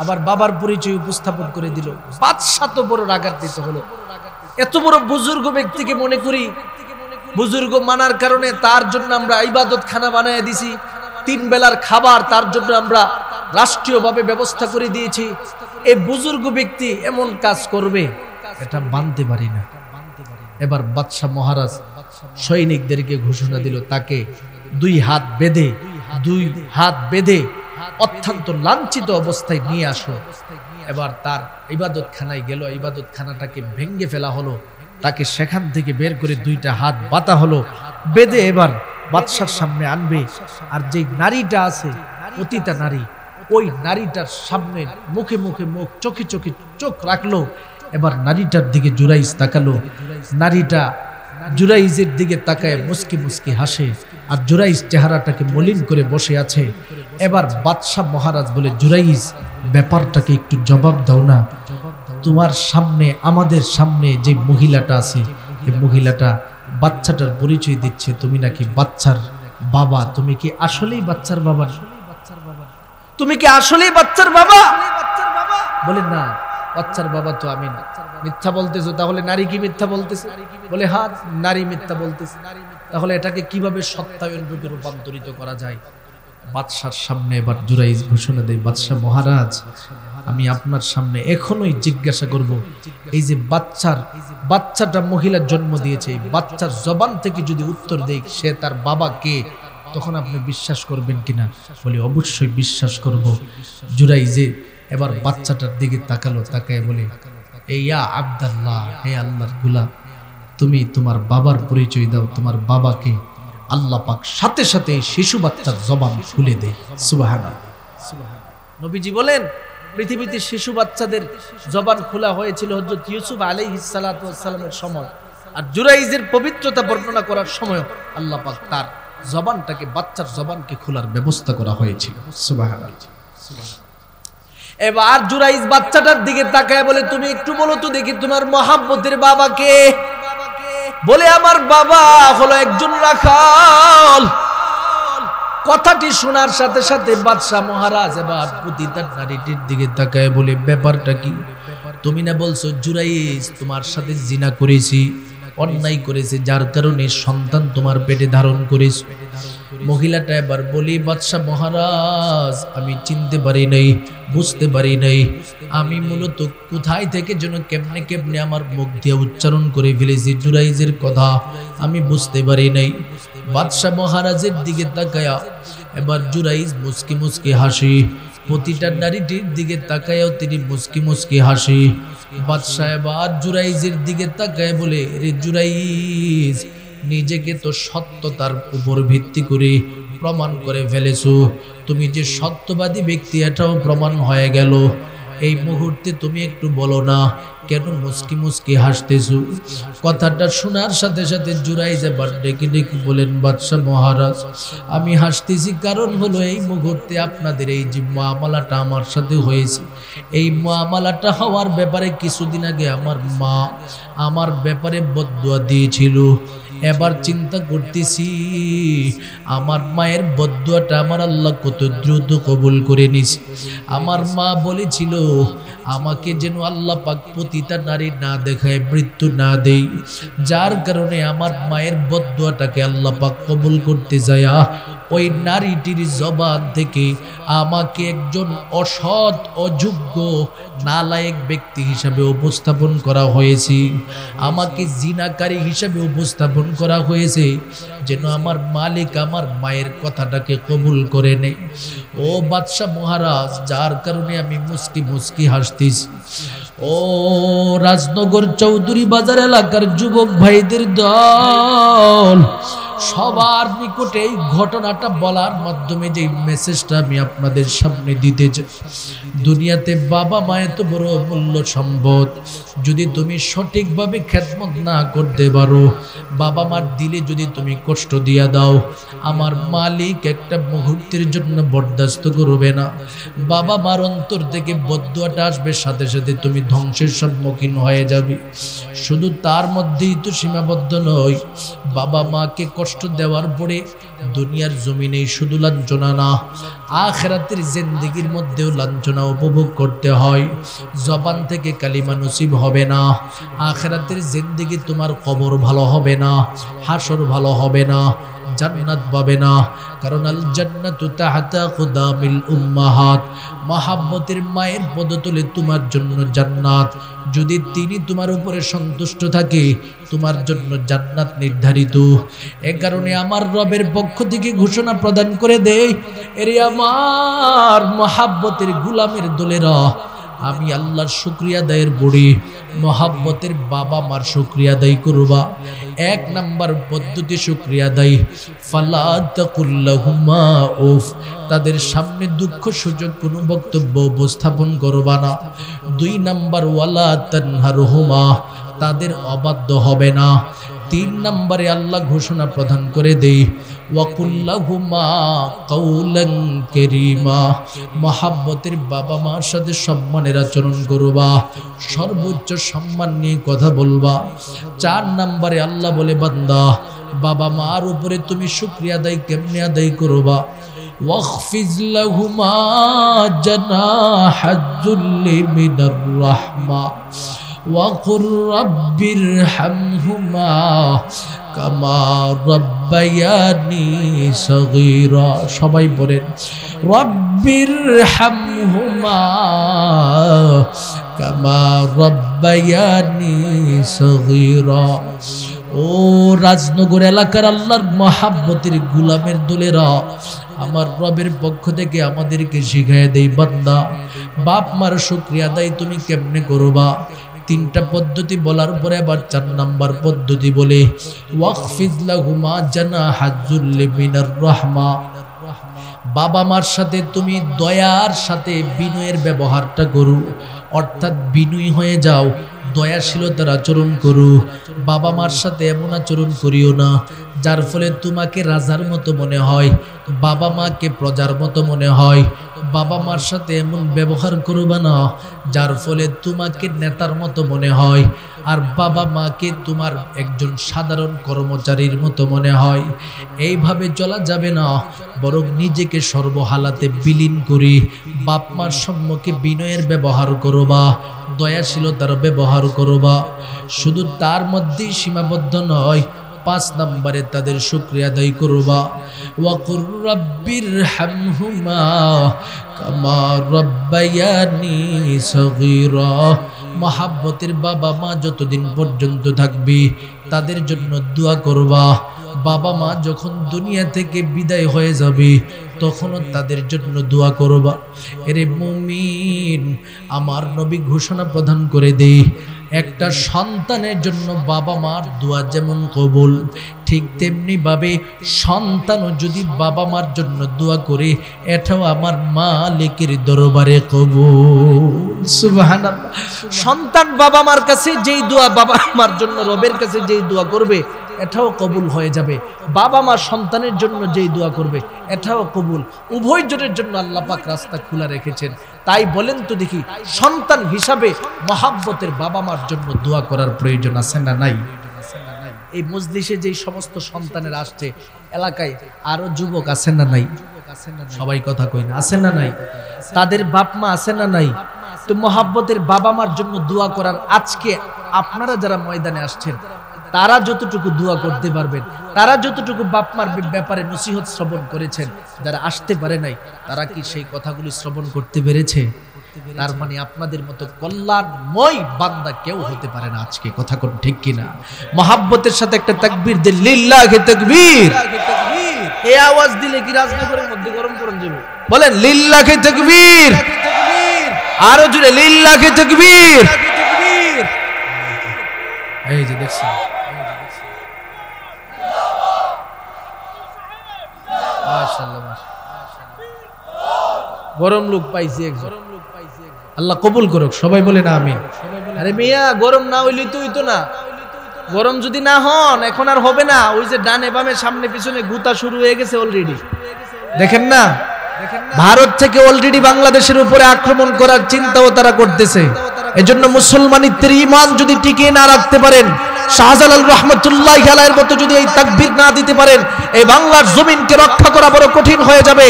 আবার বাবার পরিচয় উপস্থাপন করে দিল। বাদশা তো বড় রাগান্বিত হলো। এত বড় বুজুর্গ ব্যক্তিকে মনে করি, বুজুর্গ মানার কারণে তার জন্য আমরা ইবাদত খানা বানায় দিছি, 3 বেলার খাবার তার জন্য আমরা রাষ্ট্রীয়ভাবে ব্যবস্থা করে দিয়েছি। এই বুজুর্গ ব্যক্তি এমন কাজ করবে, এটা মানতে পারি না। এবার বাদশা মহারাজ সৈনিকদেরকে ঘোষণা দিল, তাকে 2 হাত বেঁধে অত্যন্ত লাঞ্ছিত অবস্থায় নিয়ে আসো। এবার তার ইবাদত খানায় গেল, ইবাদত খানাটাকে ভেঙ্গে ফেলা হলো, তাকে সেখান থেকে বের করে দুইটা হাত বাঁধা হলো, বেঁধে এবার বাদশার সামনে আনবে। আর যেই নারীটা আছে পতিতা নারী, ওই নারীটার সামনে মুখে মুখে মুখ, চোখে চোখে চোখ রাখলো। এবার নারীটার দিকে জুরাইজ তাকালো, নারীটা জুরাইজের দিকে তাকায় মুস্কি মুস্কি হাসে, আর জুরাইজ চেহারাটাকে মলিন করে বসে আছে। এবার বাদশাহ মহারাজ বলে, জুরাইজ, ব্যাপারটাকে একটু জবাব দাও না। তোমার সামনে, আমাদের সামনে যে মহিলাটা আছে, এই মহিলাটা বাচ্চাটার পরিচয় দিচ্ছে, তুমি নাকি বাচ্চার বাবা। তুমি কি আসলেই বাচ্চার বাবা? তুমি কি আসলেই বাচ্চার বাবা? বলে, না, বাচ্চার বাবা তো আমি না। মিথ্যা বলতেছো? তাহলে নারী কি মিথ্যা বলতেছে? বলে, হ্যাঁ, নারী মিথ্যা বলতেছে। তাহলে এটাকে কিভাবে সত্যায়ন রূপে রূপান্তরিত করা যায়? বাদশার সামনে এবার জুরাইজ ঘোষণা দেয়, বাদশাহ মহারাজ, আমি আপনার সামনে এখনোই জিজ্ঞাসা করব, এই যে বাচ্চাটা মহিলার জন্ম দিয়েছে, এই বাচ্চার জবান থেকে যদি উত্তর দেই সে তার বাবা কে, তখন আপনি বিশ্বাস করবেন কিনা? বলে, অবশ্যই বিশ্বাস করব। জুরাইজে এবার বাচ্চাটার দিকে তাকালো, তাকায় বলে, এই ইয়া আব্দুল্লাহ, হে আল্লাহর গোলাম, তুমি তোমার বাবার পরিচয় দাও, তোমার বাবাকে। আল্লাহ পাক সাথে সাথে শিশু বাচ্চার জবান খুলে দেয়। সুবহানাল্লাহ। নবীজি বলেন, পৃথিবীতে শিশু বাচ্চাদের জবান খোলা হয়েছিল হযরত ইউসুফ আলাইহিস সালাতু ওয়াস সালামের সময়। আর জুরাইজের পবিত্রতা বর্ণনা করার সময় আল্লাহ পাক তার জবানটাকে, বাচ্চার জবানকে খোলার ব্যবস্থা করা হয়েছিল। সুবহানাল্লাহ। এবার জুরাইজ বাচ্চাটার দিকে তাকায় বলে, তুমি একটু বলো তো দেখি তোমার মহাব্বতের বাবাকে। বলে, আমার বাবা হলো একজন রাখাল। কথাটি শোনার সাথে সাথে বাদশাহ মহারাজ এবার পতিতা নারীটির দিকে তাকায় বলে, ব্যাপারটা কি? তুমি না বলছো জুরাইজ তোমার সাথে জিনা করেছি, অন্যায় করেছে, যার কারণে সন্তান তোমার পেটে ধারণ করেছে। মহিলাটা এবার বলি, বাদশাহ মহারাজ, আমি চিনতে পারি নাই, বুঝতে পারি নাই, আমি মূলত কোথায় থেকে যেন কেমনে কেমনে আমার মুখ দিয়ে উচ্চারণ করে ফেলেছি জুরাইজের কথা, আমি বুঝতে পারি নাই। বাদশাহ মহারাজের দিকে তাকায়া এবার জুরাইজ মুস্কি মুস্কি হাসি, প্রতিটা নারীটির দিকে তাকায়াও তিনি মুস্কি মুস্কি হাসি। বাদশাহ এবার জুরাইজের দিকে তাকায় বলে, রে জুরাইজ, নিজেকে তো সত্যতার উপর ভিত্তি করে প্রমাণ করে ফেলেছো, তুমি যে সত্যবাদী ব্যক্তি এটাও প্রমাণ হয়ে গেল। এই মুহূর্তে তুমি একটু বলো না কেন মুস্কি মুস্কি হাসতেছো? কথাটা শোনার সাথে সাথে জুরাইজ এবার ডেকে ডেকে বলেন, বাদশাহ মহারাজ, আমি হাসতেছি কারণ হলো এই মুহূর্তে আপনাদের এই যে মুআমালাটা আমার সাথে হয়েছে, এই মুআমালাটা হওয়ার ব্যাপারে কিছুদিন আগে আমার মা আমার ব্যাপারে বদদুয়া দিয়েছিল। এবার চিন্তা করতেছি আমার মায়ের বদদুয়াটা আমার আল্লাহ কত দ্রুত কবুল করে নিছে। আমার মা বলেছিল আমাকে যেন আল্লাহ পাক পতিতা নারী না দেখায়, মৃত্যু না দেই, যার কারণে আমার মায়ের বদদুয়াটাকে আল্লাহ পাক কবুল করতে যায় ওই নারীটির জবান থেকে আমাকে একজন অসৎ, অযোগ্য, নালায়েক ব্যক্তি হিসাবে উপস্থাপন করা হয়েছে, আমাকে জিনাকারী হিসাবে উপস্থাপন করা হয়েছে, যেন আমার মালিক আমার মায়ের কথাটাকে কবুল করে নেয়। ও বাদশাহ মহারাজ, যার কারণে আমি মুস্কি মুস্কি হাসতেছি। ও রাজনগর চৌধুরী বাজার এলাকার যুবক ভাইদের দল, সবার নিকটে এই ঘটনাটা বলার মাধ্যমে যে মেসেজটা আমি আপনাদের সামনে দিতে চাই, দুনিয়াতে বাবা মা এত বড় মূল্য সম্পদ, যদি তুমি সঠিকভাবে খেদমত না করতে পারো, বাবা মার দিলে যদি তুমি কষ্ট দিয়া দাও, আমার মালিক একটা মুহূর্তের জন্য বরদাস্ত করবে না। বাবা মার অন্তর থেকে বদদুয়াটা আসবে, সাথে সাথে তুমি ধ্বংসের সম্মুখীন হয়ে যাবে। শুধু তার মধ্যেই তো সীমাবদ্ধ নয়, বাবা মাকে কষ্ট দেওয়ার পরে দুনিয়ার জমিনেই শুধু লাঞ্ছনা না, আখিরাতের জিন্দেগির মধ্যেও লাঞ্ছনা উপভোগ করতে হয়। জবান থেকে কালিমা নসিব হবে না, আখিরাতের জিন্দেগি তোমার কবর ভালো হবে না, হাসর ভালো হবে না, জান্নাত পাবে না। কারণ আল জান্নাতু তাহতা কুদামিল উম্মাহাত, মহাব্বতের মায়ের পদতলে তোমার জন্য জান্নাত। যদি তিনি তোমার উপরে সন্তুষ্ট থাকে, তোমার জন্য জান্নাত নির্ধারিত। এ কারণে আমার রবের পক্ষ থেকে ঘোষণা প্রদান করে দেই, এরে আমার মহাব্বতের গোলামের দলেরা, আমি আল্লাহর শুকরিয়া আদায়ের বুড়ি মহাব্বতের বাবা মার শুকরিয়া আদায় করবা। 1 নাম্বার পদ্ধতি শুকরিয়া আদায়, ফালা তাকুল্লাহুমা উফ, তাদের সামনে দুঃখ সুযোগ কোনো বক্তব্য উপস্থাপন করবা না। 2 নাম্বার ওয়ালা তানহারহুমা, তাদের অবাধ্য হবে না। 3 নম্বরে আল্লাহ ঘোষণা প্রদান করে দেই, ওয়াকুল্লাহুমা কাউলান কারীমা, মহাব্বতের বাবা মার সাথে সম্মানের আচরণ করবা, সর্বোচ্চ সম্মান নিয়ে কথা বলবা। 4 নম্বরে আল্লাহ বলে, বান্দা বাবা মার উপরে তুমি শুকরিয়া আদায় কেমনে আদায় করবা, ওয়াখফিজ লাহুমা জানাহাজ যুল্লি মিনার রাহমা وقل رب ارحمهما كما ربياني صغيرا, সবাই বলেন رب ارحمهما كما ربياني صغيرا। ও রাজনগর এলাকার আল্লাহর মহাব্বতের গোলামের দলেরা, আমার রবের পক্ষ থেকে আমাদেরকে শিখায় দেই, বান্দা বাপ মার শুকরিয়া আদায় তুমি কেমনে করবা। 3টা পদ্ধতি বলার পরে আবার 4 নাম্বার পদ্ধতি বলে, ওয়াখফিজ লাহুমা জানাহাজ যুল্লি মিনার রাহমা, বাবা মার সাথে তুমি দয়ার সাথে বিনয়ের ব্যবহারটা করো, অর্থাৎ বিনয়ী হয়ে যাও, দয়াশীলতার আচরণ করো। বাবা মার সাথে এমন আচরণ করিও না যার ফলে তোমাকে রাজার মতো মনে হয়, বাবা মাকে প্রজার মতো মনে হয়। বাবা মার সাথে এমন ব্যবহার করবা না যার ফলে তোমাকে নেতার মতো মনে হয়, আর বাবা মাকে তোমার একজন সাধারণ কর্মচারীর মতো মনে হয়। এইভাবে চলা যাবে না, বরং নিজেকে সর্বহালাতে বিলীন করি বাপ মার সম্মুখে বিনয়ের ব্যবহার করবা, দয়াশীলতার ব্যবহার করবা। শুধু তার মধ্যেই সীমাবদ্ধ নয়, 5 নম্বরে তাদের শুকরিয়া আদায় করবা, ওয়াকুর রাব্বির হামহুমা কামা রাব্বায়ানি সগীরা, মহাব্বতের বাবা মা যতদিন পর্যন্ত থাকবে তাদের জন্য দোয়া করবা। বাবা মা যখন দুনিয়া থেকে বিদায় হয়ে যাবে তখনও তাদের জন্য দোয়া করবা। এরে মুমিন, আমার নবী ঘোষণা প্রদান করে দেই, একটা সন্তানের জন্য বাবা মার দোয়া যেমন কবুল, ঠিক তেমনি ভাবে সন্তানও যদি বাবা মার জন্য দোয়া করে এটাও আমার মালিকের দরবারে কবুল। সুবহানাল্লাহ। সন্তান বাবা মার কাছে যেই দোয়া বাবা মার জন্য রবের কাছে যেই দোয়া করবে এটাও কবুল হয়ে যাবে, বাবা মা সন্তানের জন্য যেই দোয়া করবে এটাও কবুল। উভয় জনের জন্য আল্লাহ পাক রাস্তা খোলা রেখেছেন। তাই বলেন তো দেখি, সন্তান হিসাবে মহাব্বতের বাবা মার জন্য দোয়া করার প্রয়োজন আছে না নাই? এই মজলিসে যেই সমস্ত সন্তানের আসছে, এলাকায় আরো যুবক আছে না নাই? সবাই কথা কই না, আছে না নাই? তাদের বাপ মা আছে না নাই? তো মহাব্বতের বাবা মার জন্য দোয়া করার আজকে আপনারা যারা ময়দানে আসছেন তারা যতটুকু দোয়া করতে পারবেন, তারা যতটুকু বাপ মার ব্যাপারে নসিহত শ্রবণ করেছেন, যারা আসতে পারে নাই তারা কি সেই কথাগুলি শ্রবণ করতে পেরেছে? তার মানে আপনাদের মতো কল্যাণময় বান্দা কেউ হতে পারে না আজকে, কথা কোন ঠিক কিনা? মহাব্বতের সাথে একটা তাকবীর দিন, লিল্লাহি তাকবীর। এই আওয়াজ দিলে কি রাজনগরের মধ্যে গরম করে যাবে? বলেন লিল্লাহি তাকবীর, আরো জোরে লিল্লাহি তাকবীর। এই যে দেখছেন, গরম লোক পাইছি একজন, আল্লাহ কবুল করুক, সবাই বলে না আমিন। আরে মিয়া, গরম না হইলে তুই তো না, গরম যদি না হন এখন আর হবে না। ওই যে ডানে বামে সামনে পিছনে গুতা শুরু হয়ে গেছে অলরেডি, দেখেন না? ভারত থেকে অলরেডি বাংলাদেশের উপরে আক্রমণ করার চিন্তাও তারা করতেছে। এজন্য মুসলমানিত্বের ঈমান যদি টিকিয়ে না রাখতে পারেন, শাহজালাল রাহমাতুল্লাহি আলাইহির মতো যদি এই তাকবীর না দিতে পারেন, এই বাংলার জমিনকে রক্ষা করা বড় কঠিন হয়ে যাবে।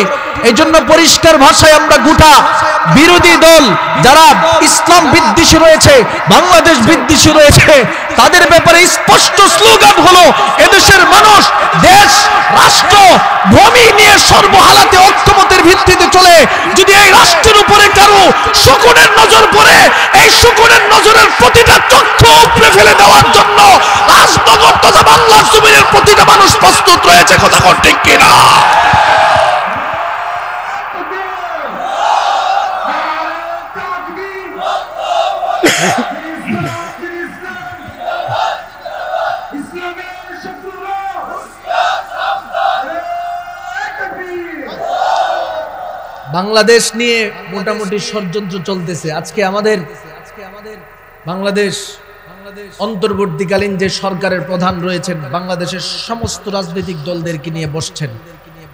এইজন্য পরিষ্কার ভাষায় আমরা গোটা বিরোধী দল যারা ইসলাম বিদ্বেষী রয়েছে, বাংলাদেশ বিদ্বেষী রয়েছে, তাদের ব্যাপারে স্পষ্ট স্লোগান হলো, এদেশের মানুষ দেশ রাষ্ট্র ভূমি নিয়ে সর্বহালাতে ঐক্যমতের ভিত্তিতে চলে। যদি এই রাষ্ট্রের উপরে কারো শকুনের নজর পড়ে, এই শকুনের নজরের প্রতিটা চক্ষু উপড়ে ফেলে দেওয়ার জন্য রাজনগর তথা বাংলার জমিনের প্রতিটা মানুষ প্রস্তুত রয়েছে, কথা কোন ঠিক কিনা? বাংলাদেশ নিয়ে মোটামুটি ষড়যন্ত্র চলতেছে। আজকে আমাদের বাংলাদেশ অন্তর্বর্তীকালীন যে সরকারের প্রধান রয়েছেন, বাংলাদেশের সমস্ত রাজনৈতিক দলদেরকে নিয়ে বসছেন।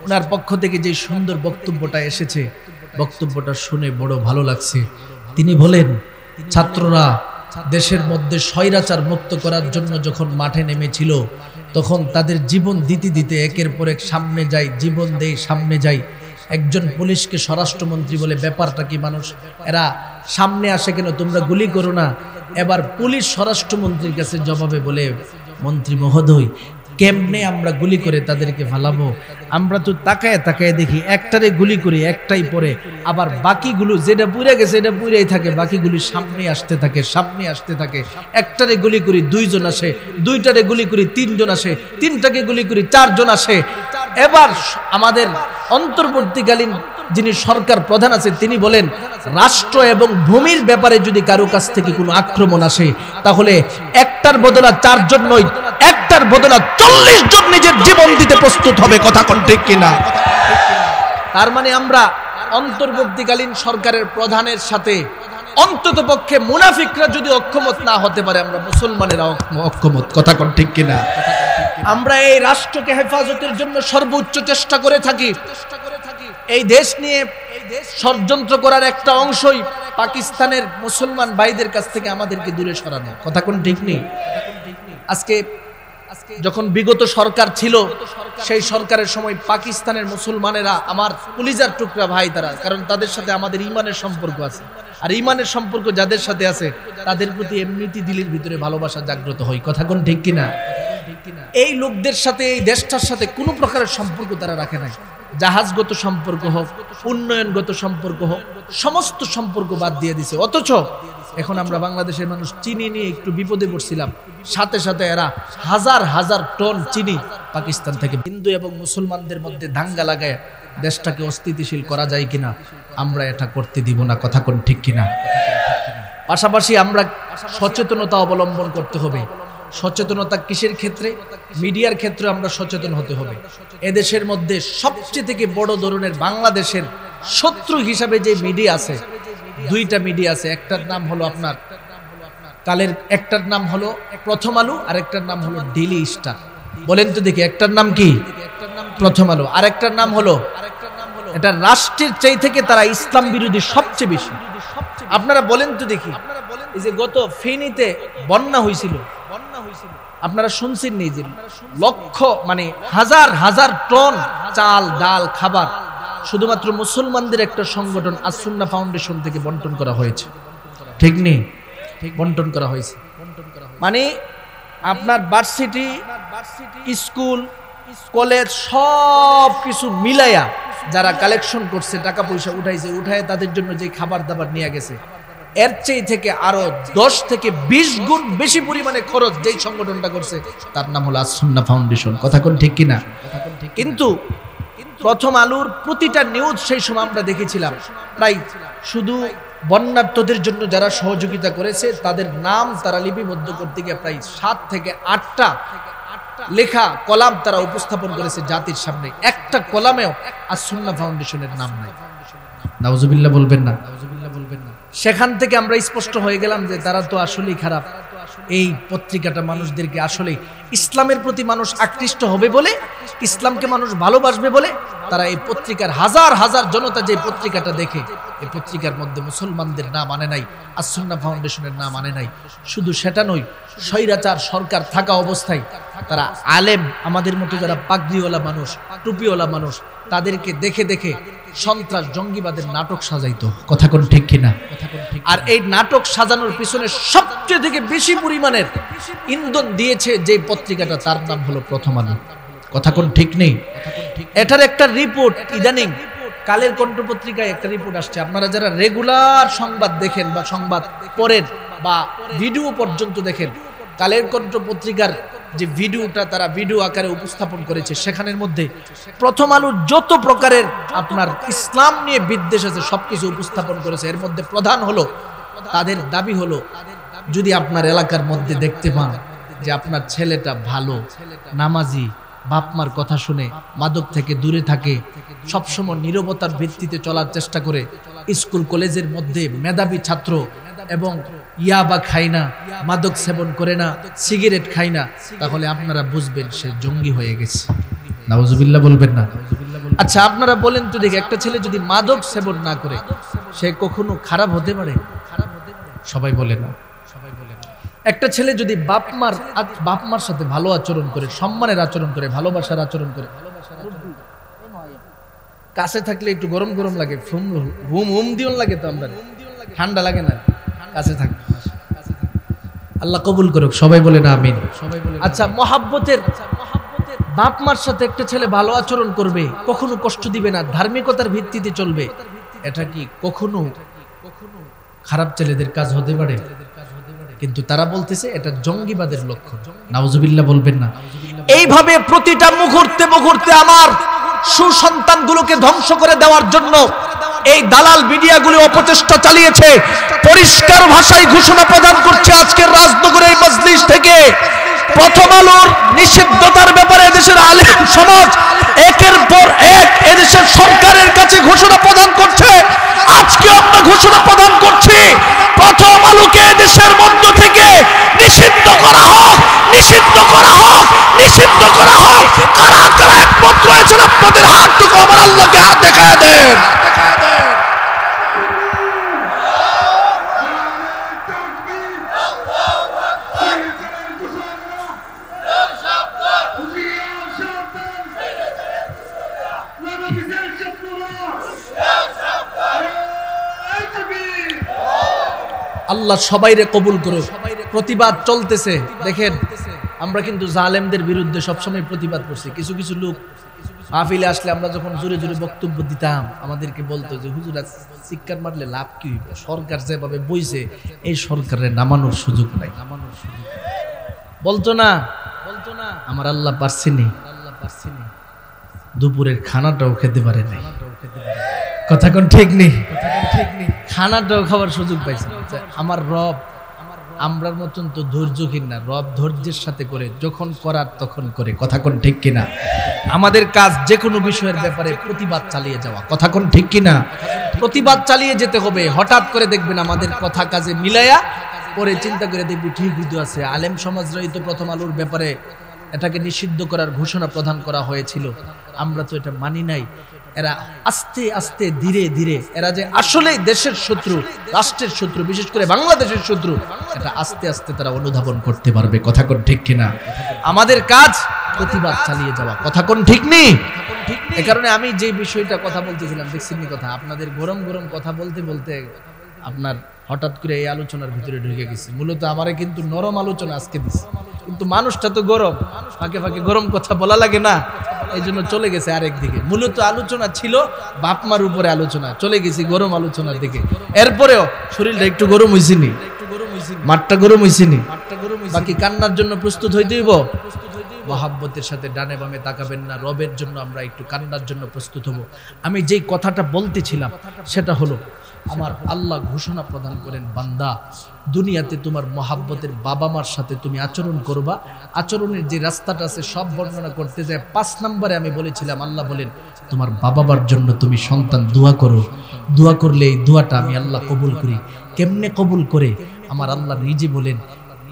ওনার পক্ষ থেকে যে সুন্দর বক্তব্যটা এসেছে, বক্তব্যটা শুনে বড় ভালো লাগছে। তিনি বলেন, ছাত্ররা দেশের মধ্যে স্বৈরাচার মুক্ত করার জন্য যখন মাঠে নেমেছিল, তখন তাদের জীবন দিতে দিতে একের পর এক সামনে যায়, জীবন দেয়, সামনে যায়। একজন পুলিশকে স্বরাষ্ট্রমন্ত্রী বলে, ব্যাপারটা কি মানুষ, এরা সামনে আসে কেন, তোমরা গুলি করো না। এবার পুলিশ স্বরাষ্ট্রমন্ত্রীর কাছে জবাবে বলে, মন্ত্রী মহোদয়, কেমনে আমরা গুলি করে তাদেরকে ফালাবো? আমরা তো তাকায় তাকায় দেখি, একটারে গুলি করি, একটাই পরে, আবার বাকিগুলো যেটা পুড়ে গেছে এটা পুড়েই থাকে, বাকিগুলি সামনে আসতে থাকে, সামনে আসতে থাকে। একটারে গুলি করি 2 জন আসে, 2টারে গুলি করি 3 জন আসে, 3টাকে গুলি করি 4 জন আসে। এবার আমাদের অন্তর্বর্তীকালীন যিনি সরকার প্রধান আছে, তিনি বলেন, রাষ্ট্র এবং ভূমির ব্যাপারে যদি কারো কাছ থেকে কোনো আক্রমণ আসে, তাহলে একটার বদলা 4 জন নয়, একটার বদলা 40 জন নিজের জীবন দিতে প্রস্তুত হবে। কথা কোন ঠিক কিনা? তার মানে আমরা অন্তর্বর্তীকালীন সরকারের প্রধানের সাথে অন্তত পক্ষে মুনাফিকরা যদি অক্ষমত না হতে পারে, আমরা মুসলমানেরা অক্ষমত। কথা কোন ঠিক কিনা? আমরা এই রাষ্ট্রকে হেফাজতের জন্য সর্বোচ্চ চেষ্টা করে থাকি। এই দেশ নিয়ে ষড়যন্ত্র করার একটা অংশই পাকিস্তানের মুসলমান ভাইদের কাছ থেকে আমাদেরকে দূরে সরানো। কথা কোন ঠিক নেই? আজকে যখন বিগত সরকার ছিল, সেই সরকারের সময় পাকিস্তানের মুসলমানেরা আমার কলিজার টুকরা ভাই তারা, কারণ তাদের সাথে আমাদের ইমানের সম্পর্ক আছে। আর ইমানের সম্পর্ক যাদের সাথে আছে, তাদের প্রতি এমনিতে দিলের ভিতরে ভালোবাসা জাগ্রত হয়। কথা কোন ঠিক কিনা? এই লোকদের সাথে, এই দেশটার সাথে কোনো প্রকারের সম্পর্ক তারা রাখে নাই। জাহাজগত সম্পর্ক হোক, উন্নয়নগত সম্পর্ক হোক, সমস্ত সম্পর্ক বাদ দিয়ে দিছে। অথচ এখন আমরা বাংলাদেশের মানুষ চিনি নিয়ে একটু বিপদে পড়ছিলাম, সাথে সাথে এরা হাজার হাজার টন চিনি পাকিস্তান থেকে। হিন্দু এবং মুসলমানদের মধ্যে দাঙ্গা লাগায় দেশটাকে অস্থিতিশীল করা যায় কিনা, আমরা এটা করতে দিব না। কথা কোন ঠিক কিনা? পাশাপাশি আমরা সচেতনতা অবলম্বন করতে হবে। সচেতনতা কিসের ক্ষেত্রে? মিডিয়ার ক্ষেত্রে আমরা সচেতন হতে হবে। এদেশের মধ্যে সবচেয়ে থেকে বড় ধরনের বাংলাদেশের শত্রু হিসাবে যে মিডিয়া আছে, 2টা মিডিয়া আছে। একটার নাম হলো আপনার কালের, একটার নাম হলো প্রথম আলো, আর একটার নাম হলো ডেইলি স্টার। বলেন তো দেখি, একটার নাম কি? প্রথম আলো। আর একটার নাম হলো, এটা রাষ্ট্রের চাই থেকে তারা ইসলাম বিরোধী সবচেয়ে বেশি। আপনারা বলেন তো দেখি, এই যে গত ফেনীতে বন্যা হয়েছিল, আপনারা শুনছেন নি যে লক্ষ মানে হাজার হাজার টন চাল, ডাল, খাবার শুধুমাত্র মুসলমানদের একটা সংগঠন আস-সুন্নাহ ফাউন্ডেশন থেকে বন্টন করা হয়েছে। ঠিক নেই? বন্টন করা হয়েছে। মানে আপনার ভার্সিটি, স্কুল, কলেজ সব কিছু মিলাইয়া যারা কালেকশন করছে, টাকা পয়সা উঠাইছে, উঠায় তাদের জন্য যে খাবার দাবার নিয়ে গেছে, এর চেয়ে থেকে আরো 10 থেকে 20 গুণ বেশি পরিমাণে খরচ যেই সংগঠনটা করছে, তার নাম হলো আস-সুন্নাহ ফাউন্ডেশন। কথা কোন ঠিক কিনা? কিন্তু প্রথম আলোর প্রতিটা নিউজ সেই সময় আমরা দেখেছিলাম, প্রায় শুধু বন্যার্তদের জন্য যারা সহযোগিতা করেছে তাদের নাম তারা লিপিবদ্ধ করতে গিয়ে প্রায় 7 থেকে 8টা লেখা কলাম তারা উপস্থাপন করেছে জাতির সামনে। একটা কলামেও আস-সুন্নাহ ফাউন্ডেশনের নাম নাই। নাউজুবিল্লাহ বলবেন না? সেখান থেকে আমরা স্পষ্ট হয়ে গেলাম যে তারা তো আসলেই খারাপ। এই পত্রিকাটা মানুষদেরকে আসলে ইসলামের প্রতি মানুষ আকৃষ্ট হবে বলে, ইসলামকে মানুষ ভালোবাসবে বলে তারা এই পত্রিকার হাজার হাজার জনতা যে পত্রিকাটা দেখে, এই পত্রিকার মধ্যে মুসলমানদের নাম আনে নাই, আস-সুন্নাহ ফাউন্ডেশনের নাম আনে নাই। শুধু সেটা নয়, স্বৈরাচার সরকার থাকা অবস্থায় তারা আলেম, আমাদের মতো যারা পাগড়িওয়ালা মানুষ, টুপিওয়ালা মানুষ, তাদেরকে দেখে দেখে সন্ত্রাস, জঙ্গিবাদের নাটক সাজাইতো। কথা কোন ঠিক কিনা? আর এই নাটক সাজানোর পিছনে সবচেয়ে থেকে বেশি পরিমাণের ইন্ধন দিয়েছে যে পত্রিকাটা, তার নাম হলো প্রথম আলো। কথা কোন ঠিক নেই? এটার একটা রিপোর্ট ইদানিং কালের কণ্ঠ পত্রিকায় একটা রিপোর্ট আসছে। আপনারা যারা রেগুলার সংবাদ দেখেন বা সংবাদ পড়েন বা ভিডিও পর্যন্ত দেখেন, কালের কণ্ঠ পত্রিকার যে ভিডিওটা তারা ভিডিও আকারে উপস্থাপন করেছে, সেখানের মধ্যে প্রথম আলোর যত প্রকারের আপনার ইসলাম নিয়ে বিদ্বেষ আছে সবকিছু উপস্থাপন করেছে। এর মধ্যে প্রধান হলো, তাদের দাবি হলো যদি আপনার এলাকার মধ্যে দেখতে পান যে আপনার ছেলেটা ভালো, নামাজি, বাপ মার কথা শুনে, মাদক থেকে দূরে থাকে, সবসময় নীরবতার ভিত্তিতে চলার চেষ্টা করে, স্কুল কলেজের মধ্যে মেধাবী ছাত্র এবং ইয়াবা খায় না, মাদক সেবন করে না, সিগারেট খায় না, তাহলে আপনারা বুঝবেন সে জঙ্গি হয়ে গেছে। নাউজুবিল্লাহ বলবেন না? আচ্ছা আপনারা বলেন তো দেখি, একটা ছেলে যদি মাদক সেবন না করে সে কখনো খারাপ হতে পারে? সবাই বলে না। একটা ছেলে যদি বাপ মার সাথে ভালো আচরণ করে, সম্মানের আচরণ করে, ভালোবাসার আচরণ করে, কাছে থাকলে একটু গরম গরম লাগে, হুম দিওন লাগে, তো আমরা ঠান্ডা লাগে না কাছে থাকলে। আল্লাহ কবুল করুক, সবাই বলে না আমিন। আচ্ছা মহাব্বতের বাপ মার সাথে একটা ছেলে ভালো আচরণ করবে, কখনো কষ্ট দিবে না, ধার্মিকতার ভিত্তিতে চলবে, এটা কি কখনো খারাপ ছেলেদের কাজ হতে পারে? কিন্তু তারা বলতেছে এটা জঙ্গিবাদের লক্ষণ। নাউজুবিল্লাহ বলবেন না? এইভাবে প্রতিটা মুহূর্তে মুহূর্তে আমার সুসন্তানগুলোকে ধ্বংস করে দেওয়ার জন্য এই দালাল মিডিয়াগুলো অপচেষ্টা চালিয়েছে। পরিষ্কার ভাষায় ঘোষণা প্রদান করছে আজকের রাজনগরের এই মজলিস থেকে, প্রথম আলোর নিষিদ্ধতার ব্যাপারে দেশের আলেম সমাজ একের পর এক এদেশের সরকারের কাছে ঘোষণা প্রদান করছে। আজকে আমরা ঘোষণা প্রদান করছি প্রথম আলোকে দেশের মধ্য থেকে নিষিদ্ধ করা হোক, নিষিদ্ধ করা হোক, নিষিদ্ধ করা হোক। কারা কারা একমত রয়েছেন আপনাদের হাতটুকু আমার আল্লাহকে হাত দেখায় দেন। আল্লাহ সবাইরে কবুল করুক। প্রতিবাদ চলতেছে, দেখেন আমরা কিন্তু জালেমদের বিরুদ্ধে সবসময় প্রতিবাদ করছি। কিছু কিছু লোক মাহফিলে আসলে আমরা যখন জোরে জোরে বক্তব্য দিতাম আমাদেরকে বলতো যে হুজুর চিৎকার মারলে লাভ কি হইবে, সরকার যেভাবে বইছে এই সরকারের নামানোর সুযোগ নাই, বলতো না। আমার আল্লাহ পারছিনি, দুপুরের খানাটাও খেতে পারে নাই, কথা কোন ঠিক নেই, খানাটাও খাওয়ার সুযোগ পাইছে। আমার রব আমরার মতন তো ধৈর্যহীন না, রব ধৈর্যের সাথে করে, যখন করার তখন করে, কথা কোন ঠিক কিনা? আমাদের কাজ যে কোনো বিষয়ের ব্যাপারে প্রতিবাদ চালিয়ে যাওয়া, কথা কোন ঠিক কিনা? প্রতিবাদ চালিয়ে যেতে হবে। হঠাৎ করে দেখবেন আমাদের কথা কাজে মিলাইয়া পরে চিন্তা করে দেখবি ঠিক হইতে আছে। আলেম সমাজরাই তো প্রথম আলোর ব্যাপারে এটাকে নিষিদ্ধ করার ঘোষণা প্রদান করা হয়েছিল, আমরা তো এটা মানি নাই। এরা আস্তে আস্তে ধীরে ধীরে এরা যে আসলে দেশের শত্রু, রাষ্ট্রের শত্রু, বিশেষ করে বাংলাদেশের শত্রু, এটা আস্তে আস্তে তারা অনুধাবন করতে পারবে, কথা কোন ঠিক কিনা? আমাদের কাজ প্রতিবাদ চালিয়ে যাওয়া, কথা কোন ঠিক নেই? এ কারণে আমি যে বিষয়টা কথা বলতেছিলাম, দেখছেন কথা, আপনাদের গরম গরম কথা বলতে বলতে আপনার হঠাৎ করে এই আলোচনার ভিতরে ঢুকে গেছি। মূলত আমারে কিন্তু নরম আলোচনা আজকে দিচ্ছে, কিন্তু মানুষটা তো গরম, ফাঁকে ফাঁকে গরম কথা বলা লাগে না, এই জন্য চলে গেছে আরেক দিকে। মূলত আলোচনা ছিল বাপমার উপরে, আলোচনা চলে গেছি গরম আলোচনার দিকে। এরপরেও শরীরটা একটু গরম হয়েছিনি, মাঠটা গরম হয়েছিনি, বাকি কান্নার জন্য প্রস্তুত হইতে হইব। মহাব্বতের সাথে ডানে বামে তাকাবেন না, রবের জন্য আমরা একটু কান্নার জন্য প্রস্তুত হব। আমি যেই কথাটা বলতেছিলাম সেটা হলো, আমার আল্লাহ ঘোষণা প্রদান করেন, বান্দা দুনিয়াতে তোমার মহাব্বতের বাবা মার সাথে তুমি আচরণ করবা। আচরণের যে রাস্তাটা আছে সব বর্ণনা করতে যায় 5 নম্বরে আমি বলেছিলাম, আল্লাহ বলেন তোমার বাবা মার জন্য তুমি সন্তান দোয়া করো, দোয়া করলে এই দোয়াটা আমি আল্লাহ কবুল করি। কেমনে কবুল করে? আমার আল্লাহ নিজে বলেন,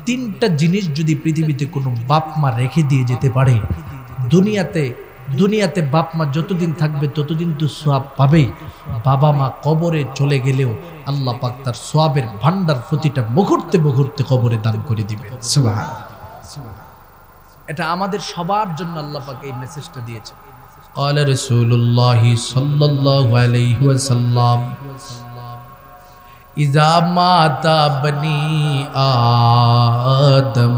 3টা জিনিস যদি পৃথিবীতে কোনো বাপ মা রেখে দিয়ে যেতে পারে, দুনিয়াতে বাপ মা যতদিন থাকবে ততদিন তো সওয়াব পাবেই। বাবা মা কবরে চলে গেলেও আল্লাহ পাক তার সওয়াবের ভান্ডার প্রতিটা মুহূর্তে মুহূর্তে কবরে দান করে দিবেন। সুবহানাল্লাহ। এটা আমাদের সবার জন্য আল্লাহ পাক এই মেসেজটা দিয়েছে। ক্বালা রাসূলুল্লাহ সাল্লাল্লাহু আলাইহি ওয়াসাল্লাম, ইযা মাতা বনি আদম